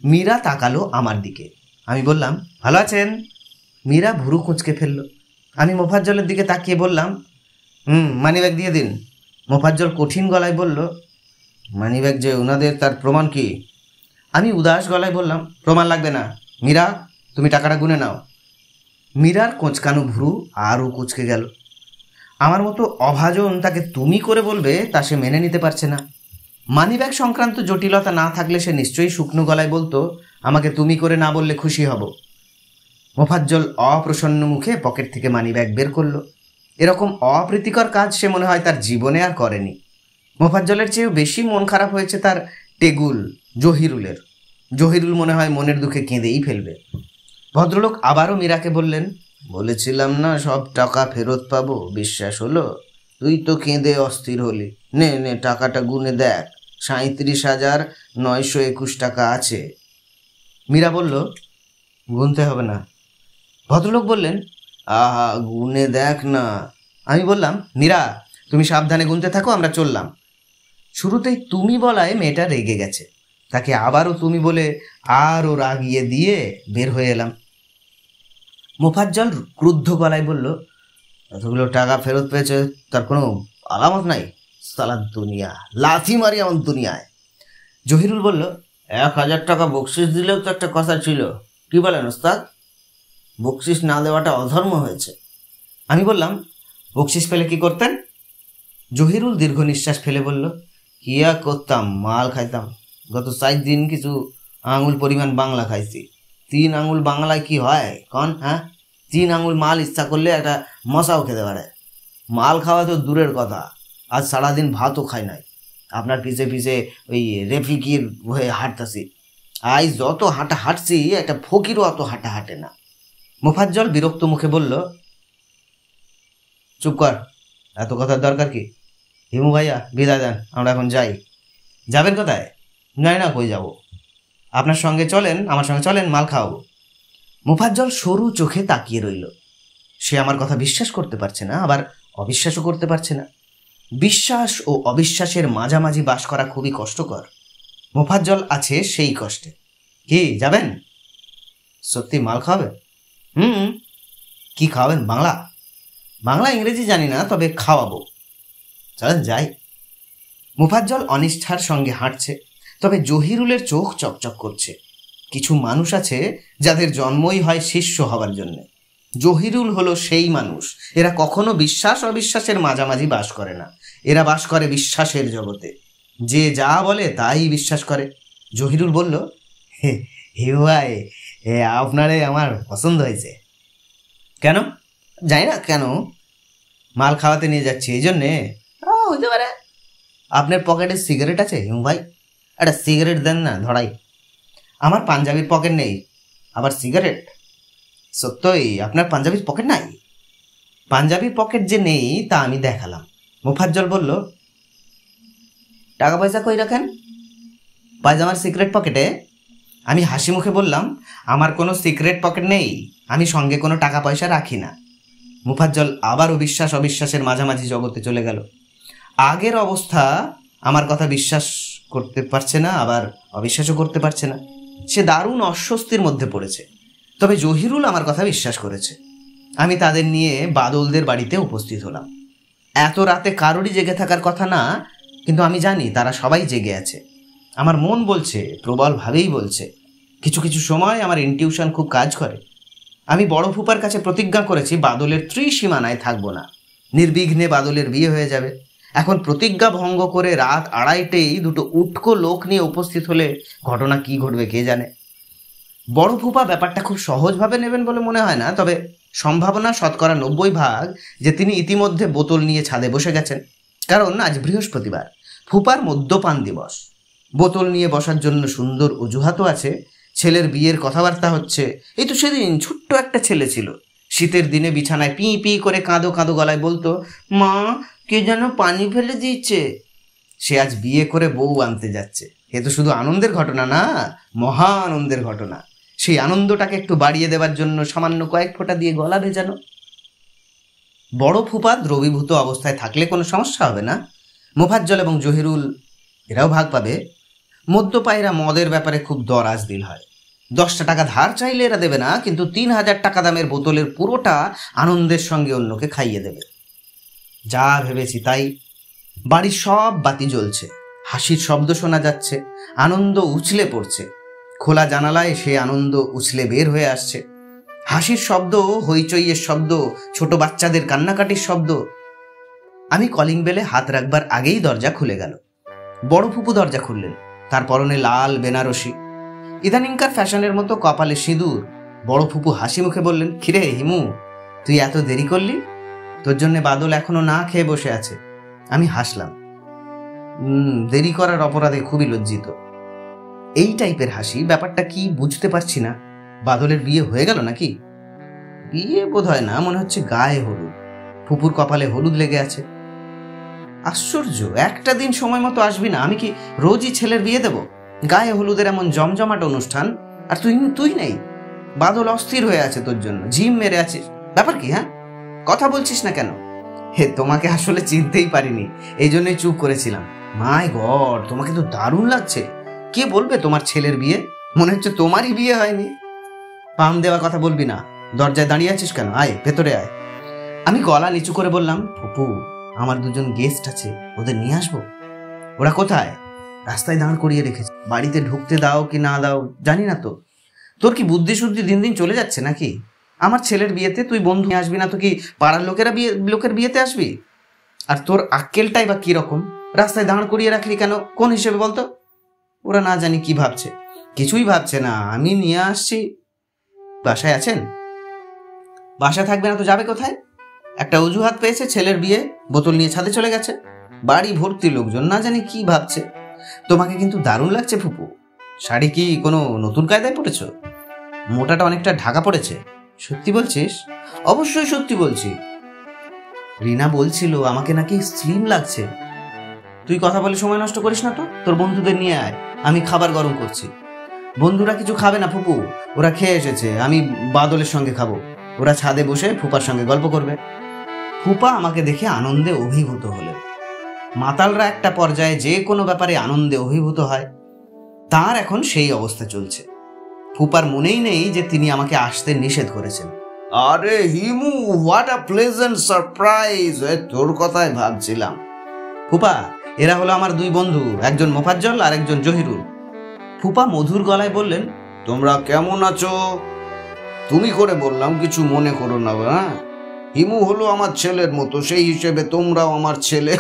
মীরা তাকালো আমার দিকে। আমি বললাম, ভালো আছেন? মীরা ভুরু কুঁচকে ফেলল। আমি মোফাজ্জলের দিকে তাকিয়ে বললাম, মানিব্যাগ দিয়ে দিন। মোফাজ্জল কঠিন গলায় বলল, মানিব্যাগ যে ওনাদের, তার প্রমাণ কি? আমি উদাস গলায় বললাম, প্রমাণ লাগবে না, মীরা তুমি টাকাটা গুনে নাও। মীরার কোঁচকানো ভুরু আরও কুঁচকে গেল। আমার মতো অভাজন তাকে তুমি করে বলবে তা সে মেনে নিতে পারছে না। মানিব্যাগ সংক্রান্ত জটিলতা না থাকলে সে নিশ্চয়ই শুকনো গলায় বলতো, আমাকে তুমি করে না বললে খুশি হব। মোফাজ্জল অপ্রসন্ন মুখে পকেট থেকে মানিব্যাগ বের করলো। এরকম অপ্রীতিকর কাজ সে মনে হয় তার জীবনে আর করেনি। মোফাজ্জলের চেয়েও বেশি মন খারাপ হয়েছে তার টেগুল জহিরুলের। জহিরুল মনে হয় মনের দুঃখে কেঁদেই ফেলবে। ভদ্রলোক আবারও মীরাকে বললেন, বলেছিলাম না সব টাকা ফেরত পাবো, বিশ্বাস হলো? তুই তো কেঁদে অস্থির হলি। নে নে টাকাটা গুনে দেখ, 37,921 টাকা আছে। মীরা বলল, গুনতে হবে না। ভদ্রলোক বললেন, আহা গুনে দেখ না। আমি বললাম, মীরা তুমি সাবধানে গুনতে থাকো, আমরা চললাম। শুরুতেই তুমি বলায় মেয়েটা রেগে গেছে। তাকে আবারও তুমি বলে আরও রাগিয়ে দিয়ে বের হয়ে এলাম। মোফাজ্জল ক্রুদ্ধ গলায় বলল, এতগুলো টাকা ফেরত পেয়েছে, তার কোনো আলামত নাই? সালাদ দুনিয়া, লাথি মারি আমার দুনিয়ায়। জহিরুল বলল, 1,000 টাকা বকশিস দিলেও তো একটা কথা ছিল, কি বলেন ওস্তাদ? বকশিস না দেওয়াটা অধর্ম হয়েছে। আমি বললাম, বকশিস পেলে কি করতেন? জহিরুল দীর্ঘ নিঃশ্বাস ফেলে বলল, কি আর করতাম, মাল খাইতাম। গত 4 দিন কিছু আঙুল পরিমাণ বাংলা খাইছি। 3 আঙুল বাংলায় কি হয় কন? হ্যাঁ, 3 আঙুল মাল ইচ্ছা করলে একটা মশাও খেতে পারে। মাল খাওয়া তো দূরের কথা, আজ সারাদিন ভাতও খাই নাই। আপনার পিছে পিছে ওই রেফিকির হয়ে হাঁটতেছি। আজ যত হাঁটা হাঁটছি একটা ফকিরও অত হাঁটা হাঁটে না। মোফাজ্জল বিরক্ত মুখে বলল, চুপ কর, এত কথার দরকার কি? হিমু ভাইয়া বিদায় দেন, আমরা এখন যাই। যাবেন কোথায়? জানি না কই যাব। আপনার সঙ্গে চলেন, আমার সঙ্গে চলেন, মাল খাওয়াবো। মোফাজ্জল সরু চোখে তাকিয়ে রইল। সে আমার কথা বিশ্বাস করতে পারছে না, আবার অবিশ্বাসও করতে পারছে না। বিশ্বাস ও অবিশ্বাসের মাঝামাঝি বাস করা খুবই কষ্টকর। মোফাজ্জল আছে সেই কষ্টে। কি যাবেন? সত্যি মাল খাওয়াবেন? কি খাওয়াবেন? বাংলা? বাংলা ইংরেজি জানি না, তবে খাওয়াবো। চলেন যাই। মোফাজ্জল অনিষ্ঠার সঙ্গে হাঁটছে, তবে জহিরুলের চোখ চকচক করছে। কিছু মানুষ আছে যাদের জন্মই হয় শিষ্য হবার জন্য। জহিরুল হলো সেই মানুষ। এরা কখনো বিশ্বাস অবিশ্বাসের মাঝামাঝি বাস করে না। এরা বাস করে বিশ্বাসের জগতে। যে যা বলে তাই বিশ্বাস করে। জহিরুল বলল, হে ভাই, আপনারে আমার পছন্দ হয়েছে। কেন? জানি না কেন, মাল খাওয়াতে নিয়ে যাচ্ছি এই জন্যে। হইতে পারে। আপনার পকেটে সিগারেট আছে হিমু ভাই? একটা সিগারেট দেন না, ধরাই। আমার পাঞ্জাবির পকেট নেই, আবার সিগারেট? সত্যই আপনার পাঞ্জাবির পকেট নাই? পাঞ্জাবির পকেট যে নেই তা আমি দেখালাম। মোফাজ্জল বলল, টাকা পয়সা কই রাখেন? পায়জামার সিক্রেট পকেটে। আমি হাসি মুখে বললাম, আমার কোনো সিক্রেট পকেট নেই, আমি সঙ্গে কোনো টাকা পয়সা রাখি না। মোফাজ্জল আবারও বিশ্বাস অবিশ্বাসের মাঝামাঝি জগতে চলে গেল। আগের অবস্থা, আমার কথা বিশ্বাস করতে পারছে না, আবার অবিশ্বাসও করতে পারছে না। সে দারুণ অস্বস্তির মধ্যে পড়েছে। তবে জহিরুল আমার কথা বিশ্বাস করেছে। আমি তাদের নিয়ে বাদলদের বাড়িতে উপস্থিত হলাম। এত রাতে কারোরই জেগে থাকার কথা না, কিন্তু আমি জানি তারা সবাই জেগে আছে। আমার মন বলছে, প্রবলভাবেই বলছে। কিছু কিছু সময় আমার ইনটিউশন খুব কাজ করে। আমি বড় ফুপার কাছে প্রতিজ্ঞা করেছি বাদলের ত্রিসীমানায় থাকবো না। নির্বিঘ্নে বাদলের বিয়ে হয়ে যাবে। এখন প্রতিজ্ঞা ভঙ্গ করে রাত 2:30টেই দুটো উটকো লোক নিয়ে উপস্থিত হলে ঘটনা কি ঘটবে কে জানে। বড় ফুপা ব্যাপারটা খুব সহজভাবে নেবেন বলে মনে হয় না, তবে সম্ভাবনা 90% যে তিনি ইতিমধ্যে বোতল নিয়ে ছাদে বসে গেছেন। কারণ আজ বৃহস্পতিবার, ফুপার মদ্যপান দিবস। বোতল নিয়ে বসার জন্য সুন্দর অজুহাতও আছে। ছেলের বিয়ের কথাবার্তা হচ্ছে। এই তো সেদিন ছোট্ট একটা ছেলে ছিল, শীতের দিনে বিছানায় পি পি করে কাঁদো কাঁদো গলায় বলতো, মা কে যেন পানি ফেলে দিচ্ছে। সে আজ বিয়ে করে বউ আনতে যাচ্ছে। এ তো শুধু আনন্দের ঘটনা না, মহা আনন্দের ঘটনা। সেই আনন্দটাকে একটু বাড়িয়ে দেবার জন্য সামান্য কয়েক ফোঁটা দিয়ে গলা ভেজানো। বড় ফুপা দ্রবীভূত অবস্থায় থাকলে কোনো সমস্যা হবে না। মোফাজ্জল এবং জহিরুল এরাও ভাগ পাবে। মদ্যপায়ীরা মদের ব্যাপারে খুব দরাজ দিল হয়। 10টা টাকা ধার চাইলে এরা দেবে না, কিন্তু 3000 টাকা দামের বোতলের পুরোটা আনন্দের সঙ্গে অন্যকে খাইয়ে দেবে। যা ভেবেছি তাই। বাড়ির সব বাতি জ্বলছে, হাসির শব্দ শোনা যাচ্ছে, আনন্দ উছলে পড়ছে। খোলা জানালায় সে আনন্দ উছলে বের হয়ে আসছে। হাসির শব্দ, হইচইয়ের শব্দ, ছোট বাচ্চাদের কান্নাকাটির শব্দ। আমি কলিং বেলে হাত রাখবার আগেই দরজা খুলে গেল। বড় ফুপু দরজা খুললেন। তার পরনে লাল বেনারসি, ইদানিংকার ফ্যাশনের মতো কপালে সিঁদুর। বড় ফুপু হাসি মুখে বললেন, কিরে হিমু, তুই এত দেরি করলি? তোর জন্য বাদল এখনো না খেয়ে বসে আছে। আমি হাসলাম। দেরি করার অপরাধে খুবই লজ্জিত। এই টাইপের হাসি। ব্যাপারটা কি বুঝতে পারছি না। বাদলের বিয়ে হয়ে গেল নাকি? বিয়ে বোধ হয় না, মনে হচ্ছে গায়ে হলুদ। ফুপুর কপালে হলুদ লেগে আছে। আশ্চর্য, একটা দিন সময় মতো আসবি না? আমি কি রোজই ছেলের বিয়ে দেব? গায়ে হলুদের এমন জমজমাট অনুষ্ঠান, আর তুই নেই। বাদল অস্থির হয়ে আছে তোর জন্য, জিম মেরে আছিস। ব্যাপার কি? হ্যাঁ, কথা বলছিস না কেন? হে, তোমাকে আসলে চিনতেই পারিনি, এই জন্যই চুপ করেছিলাম। মাই গড, তোমাকে তো দারুণ লাগছে। কে বলবে তোমার ছেলের বিয়ে? মনে হচ্ছে তোমারই বিয়ে হয়নি। পাম দেওয়া কথা বলবি না। দরজায় দাঁড়িয়ে আছিস কেন? আয়, ভেতরে আয়। আমি গলা নিচু করে বললাম, ফুপু, আমার 2জন গেস্ট আছে, ওদের নিয়ে আসবো। ওরা কোথায়? রাস্তায় দাঁড় করিয়ে রেখেছে। বাড়িতে ঢুকতে দাও কি না দাও জানি না তো। তোর কি বুদ্ধি শুদ্ধি দিন দিন চলে যাচ্ছে নাকি? আমার ছেলের বিয়েতে তুই বন্ধু নিয়ে আসবি না তো কি পাড়ার লোকের বিয়েতে আসবি? আর তোর আক্কেলটাই বা কিরকম? রাস্তায় দাঁড় করিয়ে রাখলি কেন? কোন হিসেবে বলতো? ওরা না জানি কি ভাবছে। কিছুই ভাবছে না, আমি নিয়ে আসছি। বাসায় আছেন? বাসা থাকবে না তো যাবে কোথায়? একটা অজুহাত পেয়েছে, ছেলের বিয়ে, বোতল নিয়ে ছাদে চলে গেছে। বাড়ি ভর্তি লোকজন, না জানি কি ভাবছে। তোমাকে কিন্তু দারুণ লাগছে ফুপু। শাড়ি কি কোনো নতুন কায়দায় পড়েছ? মোটাটা অনেকটা ঢাকা পড়েছে। সত্যি বলছিস? অবশ্যই সত্যি বলছি। রিনা বলছিল আমাকে নাকি স্লিম লাগছে। তুই কথা বলে সময় নষ্ট করিস না তো, তোর বন্ধুদের নিয়ে আয়, আমি খাবার গরম করছি। বন্ধুরা কিছু খাবে না ফুপু, ওরা খেয়ে এসেছে। আমি বাদলের সঙ্গে খাবো। ওরা ছাদে বসে ফুপার সঙ্গে গল্প করবে। ফুপা আমাকে দেখে আনন্দে অভিভূত হলেন। মাতালরা একটা পর্যায়ে যে কোনো ব্যাপারে আনন্দে অভিভূত হয়, তার এখন সেই অবস্থা চলছে। ফুপার মনেই নেই যে তিনি আমাকে আসতে নিষেধ করেছেন। আরে Himu, what a pleasant surprise! তোর কথাই ভাবছিলাম। ফুপা, এরা হলো আমার 2 বন্ধু, একজন মোফাজ্জল আর একজন জহিরুল। ফুপা মধুর গলায় বললেন, তোমরা কেমন আছো? তুমি করে বললাম, কিছু মনে করো না। হ্যাঁ, হিমু হলো আমার ছেলের মতো, সেই হিসেবে তোমরাও আমার ছেলে।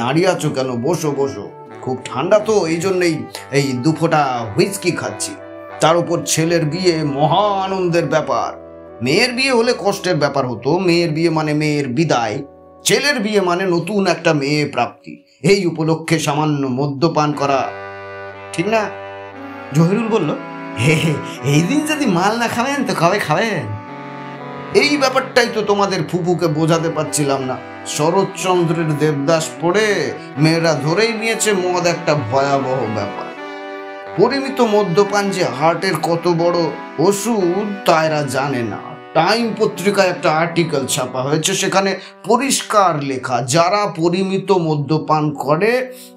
দাঁড়িয়ে আছো কেন? বসো বসো। খুব ঠান্ডা তো, এই জন্যই এই 2 ফোঁটা হুইস্কি খাচ্ছি। তার উপর ছেলের বিয়ে, মহা আনন্দের ব্যাপার। মেয়ের বিয়ে হলে কষ্টের ব্যাপার হতো। মেয়ের বিয়ে মানে মেয়ের বিদায়, ছেলের বিয়ে মানে নতুন একটা মেয়ে প্রাপ্তি। এই উপলক্ষে সামান্য মদ্যপান করা ঠিক না? জহিরুল বলল, এই দিন যদি মাল না খাবেন তো কবে খাবেন? এই ব্যাপারটাই তো তোমাদের ফুপুকে বোঝাতে পারছিলাম না। শরৎচন্দ্রের দেবদাস পড়ে মেয়েরা ধরেই নিয়েছে মদ একটা ভয়াবহ ব্যাপার। পরিমিত মদ্যপান যে হার্টের কত বড় ওষুধ তা এরা জানে না। টাইম পত্রিকায় একটা আর্টিকেল ছাপা হয়েছে, সেখানে পরিষ্কার লেখা, যারা পরিমিত মদ্যপান করে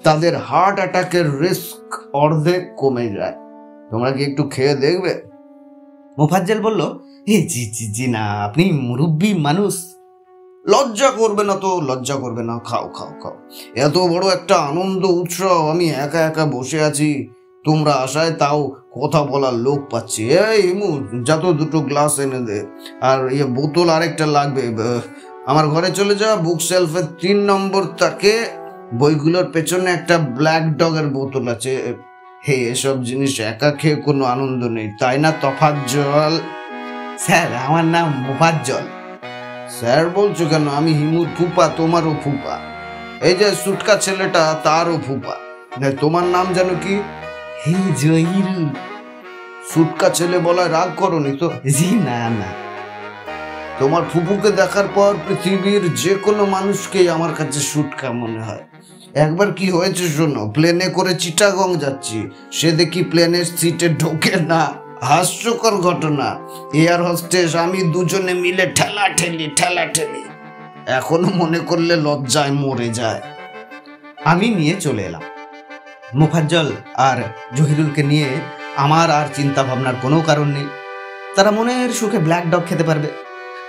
তাদের হার্ট অ্যাটাকের রিস্ক অর্ধেক কমে যায়। তোমরা কি একটু খেয়ে দেখবে? মোফাজ্জল বলল, জি জি জি না, আপনি মুরব্বী মানুষ। লজ্জা করবে না তো, লজ্জা করবে না। খাও খাও খাও। এত বড় একটা আনন্দ উৎসব, আমি একা একা বসে আছি। তোমরা আসায় তাও কথা বলার লোক পাচ্ছি। এই হিমু, যা তো 2টো গ্লাস এনে দে। আর বোতল আরেকটা লাগবে। আমার ঘরে চলে যা, বুক শেলফের 3 নম্বর তাকে বইগুলোর পেছনে একটা ব্ল্যাক ডগের বোতল আছে। হে, এসব জিনিস একা খেয়ে কোনো আনন্দ নেই, তাই না তোফাজ্জল? স্যার, আমার নাম মোফাজ্জল। স্যার বলছো কেন? আমি হিমুর ফুপা, তোমারও ফুপা। এই যে সুটকা ছেলেটা, তারও ফুপা। তোমার নাম যেন কি? হে, জহিরুল। সুটকা ছেলে বলায় রাগ করনি তো? জি না না। তোমার ফুপুকে দেখার পর পৃথিবীর যে কোনো মানুষকেই আমার কাছে সুটকা মনে হয়। একবার কি হয়েছে শোনো, প্লেনে করে চিটাগং যাচ্ছি, সে দেখি প্লেনের সিটে ঢোকে না। হাস্যকর ঘটনা। এয়ার হোস্টেস আমি দুজনে মিলে ঠেলাঠেলি। এখনো মনে করলে লজ্জায় মরে যায়। আমি নিয়ে চলে এলাম। মোফাজ্জল আর জহিরুলকে নিয়ে আমার আর চিন্তা ভাবনার কোনো কারণ নেই। তারা মনের সুখে ব্ল্যাক ডগ খেতে পারবে।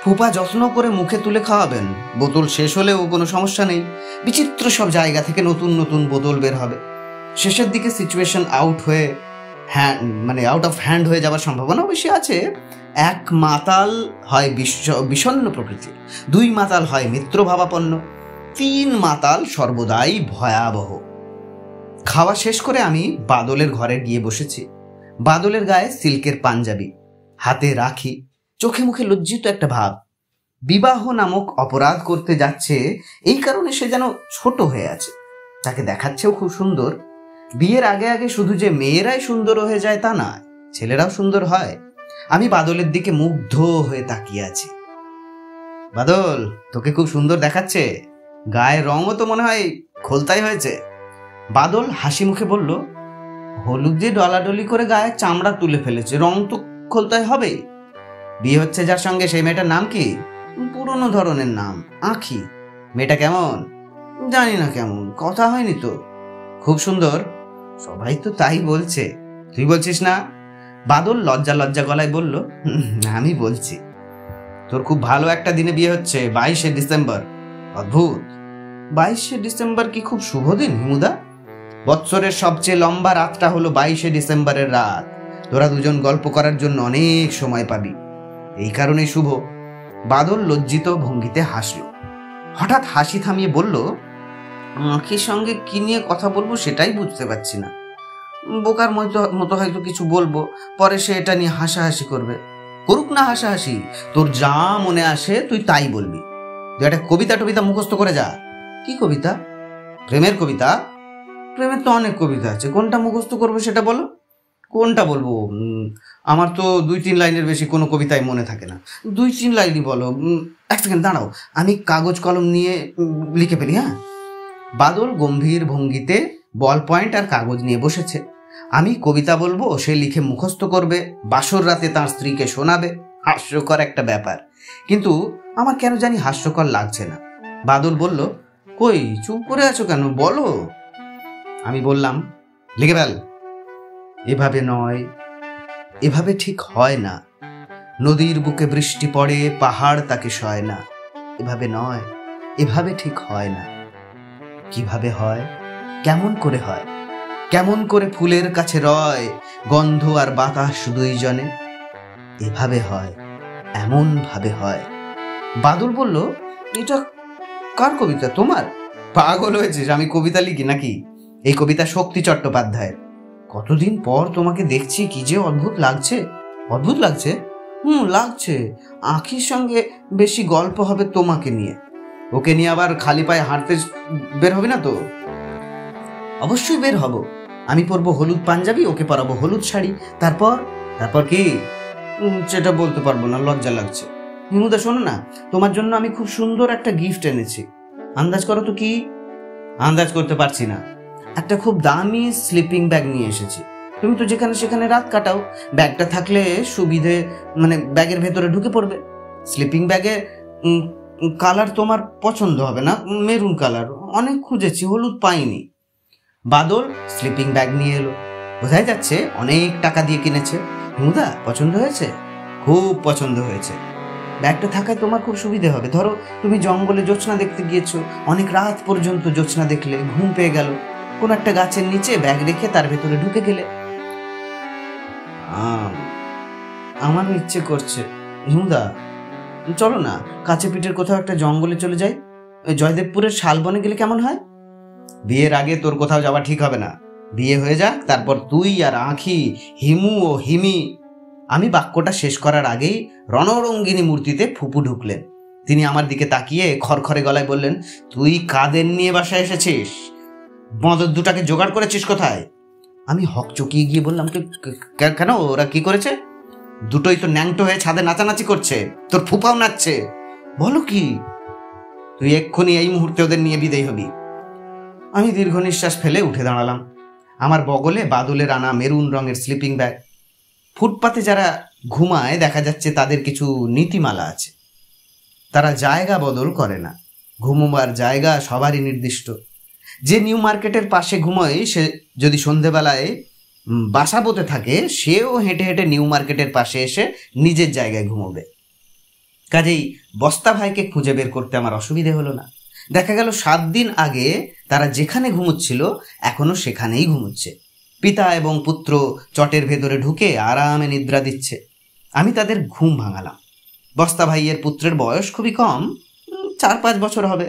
ফুপা যত্ন করে মুখে তুলে খাওয়াবেন। বোতল শেষ হলেও কোনো সমস্যা নেই। বিচিত্র সব জায়গা থেকে নতুন নতুন বোতল বের হবে। শেষের দিকে সিচুয়েশন আউট অফ হ্যান্ড হয়ে যাওয়ার সম্ভাবনা বেশি আছে। এক মাতাল হয় বিষণ্ণ প্রকৃতির, 2 মাতাল হয় মিত্রভাবাপন্ন, 3 মাতাল সর্বদাই ভয়াবহ। খাওয়া শেষ করে আমি বাদলের ঘরে গিয়ে বসেছি। বাদলের গায়ে সিল্কের পাঞ্জাবি, হাতে রাখি, চোখে মুখে লজ্জিত একটা ভাব। বিবাহ নামক অপরাধ করতে যাচ্ছে, এই কারণে সে যেন ছোট হয়ে আছে। তাকে দেখাচ্ছেও খুব সুন্দর। বিয়ের আগে আগে শুধু যে মেয়েরাই সুন্দর হয়ে যায় তা নয়, ছেলেরাও সুন্দর হয়। আমি বাদলের দিকে মুগ্ধ হয়ে তাকিয়ে আছি। বাদল, তোকে খুব সুন্দর দেখাচ্ছে। গায়ের রঙও তো মনে হয় খোলতাই হয়েছে। বাদল হাসি মুখে বলল, হলুদ দিয়ে ডলাডলি করে গায়ের চামড়া তুলে ফেলেছে, রং তো খোলতাই হবেই। বিয়ে হচ্ছে যার সঙ্গে, সেই মেয়েটার নাম কি? পুরনো ধরনের নাম, আঁখি। মেয়েটা কেমন? জানি না কেমন, কথা হয়নি তো। খুব সুন্দর, সবাই তো তাই বলছে। তুই বলছিস না? বাদল লজ্জা লজ্জা গলায় বলল, আমি বলছি। তোর খুব ভালো একটা দিনে বিয়ে হচ্ছে, 22শে ডিসেম্বর। অদ্ভুত, 22শে ডিসেম্বর কি খুব শুভ দিন হিমুদা? বৎসরের সবচেয়ে লম্বা রাতটা হলো 22শে ডিসেম্বরের রাত। তোরা দুজন গল্প করার জন্য অনেক সময় পাবি, এই কারণেই শুভ। বাদল লজ্জিত ভঙ্গিতে হাসল। হঠাৎ হাসি থামিয়ে বলল, আঁখির সঙ্গে কি নিয়ে কথা বলবো সেটাই বুঝতে পারছি না। বোকার মতো হয়তো কিছু বলবো, পরে সে এটা নিয়ে হাসাহাসি করবে। করুক না হাসাহাসি, তোর যা মনে আসে তুই তাই বলবি। তুই একটা কবিতা মুখস্থ করে যা। কি কবিতা? প্রেমের কবিতা? প্রেমের তো অনেক কবিতা আছে, কোনটা মুখস্থ করবো সেটা বলো। কোনটা বলবো? আমার তো 2-3 লাইনের বেশি কোনো কবিতায় মনে থাকে না। 2-3 লাইনই বলো। 1 সেকেন্ড দাঁড়াও, আমি কাগজ কলম নিয়ে লিখে ফেলি। হ্যাঁ। বাদল গম্ভীর ভঙ্গিতে বল পয়েন্ট আর কাগজ নিয়ে বসেছে। আমি কবিতা বলবো, সে লিখে মুখস্থ করবে, বাসর রাতে তার স্ত্রীকে শোনাবে। হাস্যকর একটা ব্যাপার, কিন্তু আমার কেন জানি হাস্যকর লাগছে না। বাদল বলল, কই চুপ করে আছো কেন, বলো। আমি বললাম, লিখে ফেল। এভাবে নয়, এভাবে ঠিক হয় না। নদীর বুকে বৃষ্টি পড়ে, পাহাড় তাকে সয় না। এভাবে নয়, এভাবে ঠিক হয় না। কিভাবে হয়? কেমন করে হয়? কেমন করে ফুলের কাছে রয়, গন্ধ আর বাতাস 2 জনে? এভাবে হয়, এমন ভাবে হয়। বাদল বলল, এটা কার কবিতা? তোমার? পাগল হয়েছিস, আমি কবিতা লিখি নাকি? এই কবিতা শক্তি চট্টোপাধ্যায়ের। কতদিন পর তোমাকে দেখছি, কি যে অদ্ভুত লাগছে। অদ্ভুত লাগছে? লাগছে। আঁখির সঙ্গে বেশি গল্প হবে তোমাকে নিয়ে। ওকে নিয়ে আবার খালি পায়ে হাঁটতে বের হবে না তো? অবশ্যই বের হব। আমি পরবো হলুদ পাঞ্জাবি, ওকে পরাবো হলুদ শাড়ি। তারপর কি? সেটা বলতে পারবো না, লজ্জা লাগছে। হিমুদা শোনো না, তোমার জন্য আমি খুব সুন্দর একটা গিফট এনেছি। আন্দাজ করো তো কি? আন্দাজ করতে পারছি না। একটা খুব দামি স্লিপিং ব্যাগ নিয়ে এসেছি। তুমি তো যেখানে সেখানে রাত কাটাও, ব্যাগটা থাকলে সুবিধে, ব্যাগের ভেতরে ঢুকে পড়বে। স্লিপিং ব্যাগে কালার তোমার পছন্দ হবে না, মেরুন কালার। অনেক খুঁজেছি, হলুদ পাইনি। বাদল স্লিপিং ব্যাগ নিয়ে এলো। বোঝাই যাচ্ছে অনেক টাকা দিয়ে কিনেছে। হিমুদা পছন্দ হয়েছে? খুব পছন্দ হয়েছে। ব্যাগটা থাকায় তোমার খুব সুবিধে হবে। ধরো তুমি জঙ্গলে জ্যোৎস্না দেখতে গিয়েছো, অনেক রাত পর্যন্ত জ্যোৎস্না দেখলে, ঘুম পেয়ে গেল, কোন একটা গাছের নিচে ব্যাগ রেখে তার ভেতরে ঢুকে গেলে। আমারও ইচ্ছে করছে। হিমুদা চলো না, কাছে পিঠের কোথাও একটা জঙ্গলে চলে যাই। ওই জয়দেবপুরের শালবনে গেলে কেমন হয়? বিয়ের আগে তোর কোথাও যাওয়া ঠিক হবে না। বিয়ে হয়ে যাক, তারপর তুই আর আঁখি, হিমু ও হিমি। আমি বাক্যটা শেষ করার আগেই রণরঙ্গিনী মূর্তিতে ফুপু ঢুকলেন। তিনি আমার দিকে তাকিয়ে খরখরে গলায় বললেন, তুই কাদের নিয়ে বাসায় এসেছিস? মদর দুটাকে জোগাড় করেছিস কোথায়? আমি হকচকিয়ে গিয়ে বললাম, কেন, ওরা কি করেছে? দুটোই তো ন্যাংটো হয়ে ছাদে নাচানাচি করছে, তোর ফুপাও নাচছে। বলো কি? তুই এক্ষুনি এই মুহূর্তে ওদের নিয়ে বিদায় হবি। আমি দীর্ঘ নিঃশ্বাস ফেলে উঠে দাঁড়ালাম। আমার বগলে বাদলের আনা মেরুন রঙের স্লিপিং ব্যাগ। ফুটপাতে যারা ঘুমায় দেখা যাচ্ছে তাদের কিছু নীতিমালা আছে, তারা জায়গা বদল করে না। ঘুমোবার জায়গা সবারই নির্দিষ্ট। যে নিউ মার্কেটের পাশে ঘুমোয় সে যদি সন্ধেবেলায় বাসা বোতে থাকে, সেও হেঁটে হেঁটে নিউ মার্কেটের পাশে এসে নিজের জায়গায় ঘুমোবে। কাজেই বস্তা ভাইকে খুঁজে বের করতে আমার অসুবিধে হলো না। দেখা গেল 7 দিন আগে তারা যেখানে ঘুমোচ্ছিল এখনো সেখানেই ঘুমোচ্ছে। পিতা এবং পুত্র চটের ভেতরে ঢুকে আরামে নিদ্রা দিচ্ছে। আমি তাদের ঘুম ভাঙালাম। বস্তা ভাইয়ের পুত্রের বয়স খুবই কম, 4-5 বছর হবে।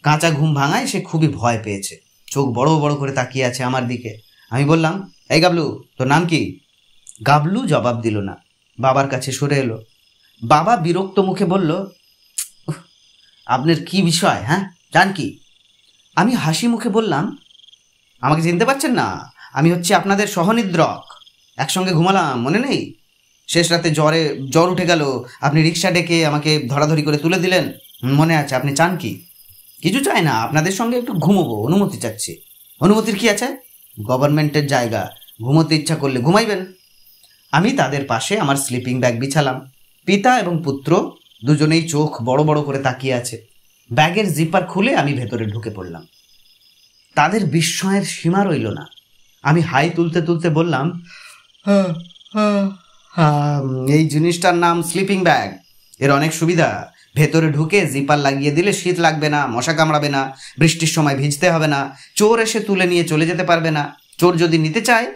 কাঁচা ঘুম ভাঙায় সে খুবই ভয় পেয়েছে, চোখ বড় বড় করে তাকিয়ে আছে আমার দিকে। আমি বললাম, এই গাবলু, তোর নাম কি? গাবলু জবাব দিল না, বাবার কাছে সরে এলো। বাবা বিরক্ত মুখে বলল, আপনার কি বিষয়, হ্যাঁ, জান কি? আমি হাসি মুখে বললাম, আমাকে চিনতে পারছেন না? আমি হচ্ছে আপনাদের সহনিদ্রক, একসঙ্গে ঘুমালাম, মনে নেই? শেষ রাতে জ্বর উঠে গেল, আপনি রিক্সা ডেকে আমাকে ধরাধরি করে তুলে দিলেন, মনে আছে? আপনি চান কি? কিছু চাই না, আপনাদের সঙ্গে একটু ঘুমোবো, অনুমতি চাচ্ছি। অনুমতির কি আছে? গভর্নমেন্টের জায়গা, ঘুমোতে ইচ্ছা করলে ঘুমাইবেন। আমি তাদের পাশে আমার স্লিপিং ব্যাগ বিছালাম। পিতা এবং পুত্র দুজনেই চোখ বড় বড় করে তাকিয়ে আছে। ব্যাগের জিপার খুলে আমি ভেতরে ঢুকে পড়লাম। তাদের বিস্ময়ের সীমা রইল না। আমি হাই তুলতে তুলতে বললাম, এই জিনিসটার নাম স্লিপিং ব্যাগ। এর অনেক সুবিধা। ভেতরে ঢুকে জিপার লাগিয়ে দিলে শীত লাগবে না, মশা কামড়াবে না, বৃষ্টির সময় ভিজতে হবে না, চোর এসে তুলে নিয়ে চলে যেতে পারবে না। চোর যদি নিতে চায়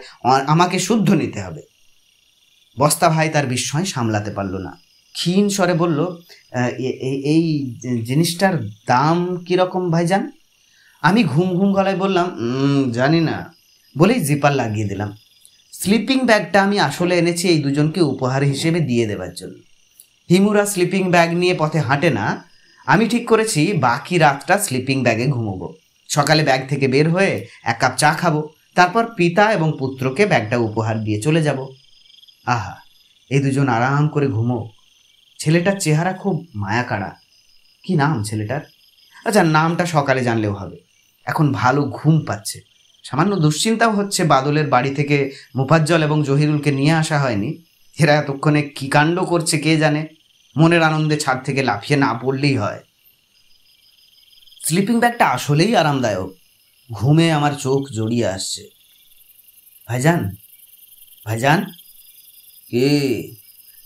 আমাকে শুদ্ধ নিতে হবে। বস্তা ভাই তার বিস্ময় সামলাতে পারল না, ক্ষীণ স্বরে বলল, এই জিনিসটার দাম কিরকম ভাইজান? আমি ঘুম ঘুম গলায় বললাম, জানি না, বলেই জিপার লাগিয়ে দিলাম। স্লিপিং ব্যাগটা আমি আসলে এনেছি এই দুজনকে উপহার হিসেবে দিয়ে দেওয়ার জন্য। হিমুরা স্লিপিং ব্যাগ নিয়ে পথে হাঁটে না। আমি ঠিক করেছি বাকি রাতটা স্লিপিং ব্যাগে ঘুমোবো। সকালে ব্যাগ থেকে বের হয়ে 1 কাপ চা খাবো, তারপর পিতা এবং পুত্রকে ব্যাগটা উপহার দিয়ে চলে যাব। আহা, এই দুজন আরাম করে ঘুমো। ছেলেটার চেহারা খুব মায়াকাড়া। কি নাম ছেলেটার? আচ্ছা, নামটা সকালে জানলেও হবে। এখন ভালো ঘুম পাচ্ছে। সামান্য দুশ্চিন্তাও হচ্ছে, বাদলের বাড়ি থেকে মুফাজ্জল এবং জহিরুলকে নিয়ে আসা হয়নি। এরা এতক্ষণে কি কাণ্ড করছে কে জানে। মনের আনন্দে ছাদ থেকে লাফিয়ে না পড়লেই হয়। স্লিপিং ব্যাগটা আসলেই আরামদায়ক। ঘুমে আমার চোখ জড়িয়ে আসছে। ভাইজান, ভাইজান। কে?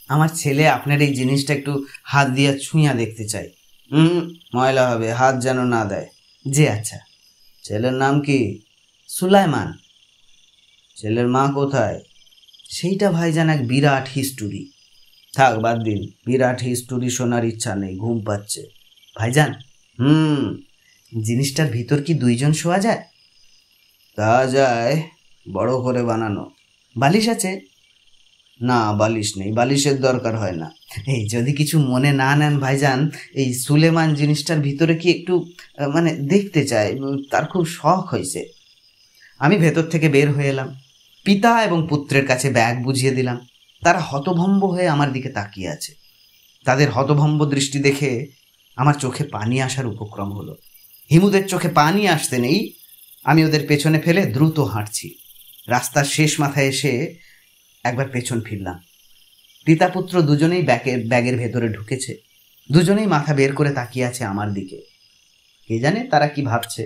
আমার ছেলে আপনার এই জিনিসটা একটু হাত দিয়ে ছুঁয়া দেখতে চাই। ময়লা হবে, হাত যেন না দেয়। জি আচ্ছা। ছেলের নাম কি? সুলাইমান। ছেলের মা কোথায়? সেইটা ভাইজান এক বিরাট হিস্টোরি। থাক, বাদ দিন, বিরাট হিস্টোরি শোনার ইচ্ছা নেই, ঘুম পাচ্ছে। ভাইজান, জিনিসটার ভিতর কি 2 জন শোয়া যায়? তা যায়, বড় করে বানানো। বালিশ আছে? না, বালিশ নেই, বালিশের দরকার হয় না। এই যদি কিছু মনে না নেন ভাইজান, এই সুলেমান জিনিসটার ভিতরে কি একটু মানে দেখতে চাই, তার খুব শখ হয়েছে। আমি ভেতর থেকে বের হয়ে এলাম। পিতা এবং পুত্রের কাছে ব্যাগ বুঝিয়ে দিলাম। তারা হতভম্ব হয়ে আমার দিকে তাকিয়ে আছে। তাদের হতভম্ব দৃষ্টি দেখে আমার চোখে পানি আসার উপক্রম হলো। হিমুদের চোখে পানি আসতে নেই। আমি ওদের পেছনে ফেলে দ্রুত হাঁটছি। রাস্তার শেষ মাথায় এসে একবার পেছন ফিরলাম। পিতা পুত্র দুজনেই ব্যাগের ভেতরে ঢুকেছে। দুজনেই মাথা বের করে তাকিয়ে আছে আমার দিকে। কে জানে তারা কি ভাবছে।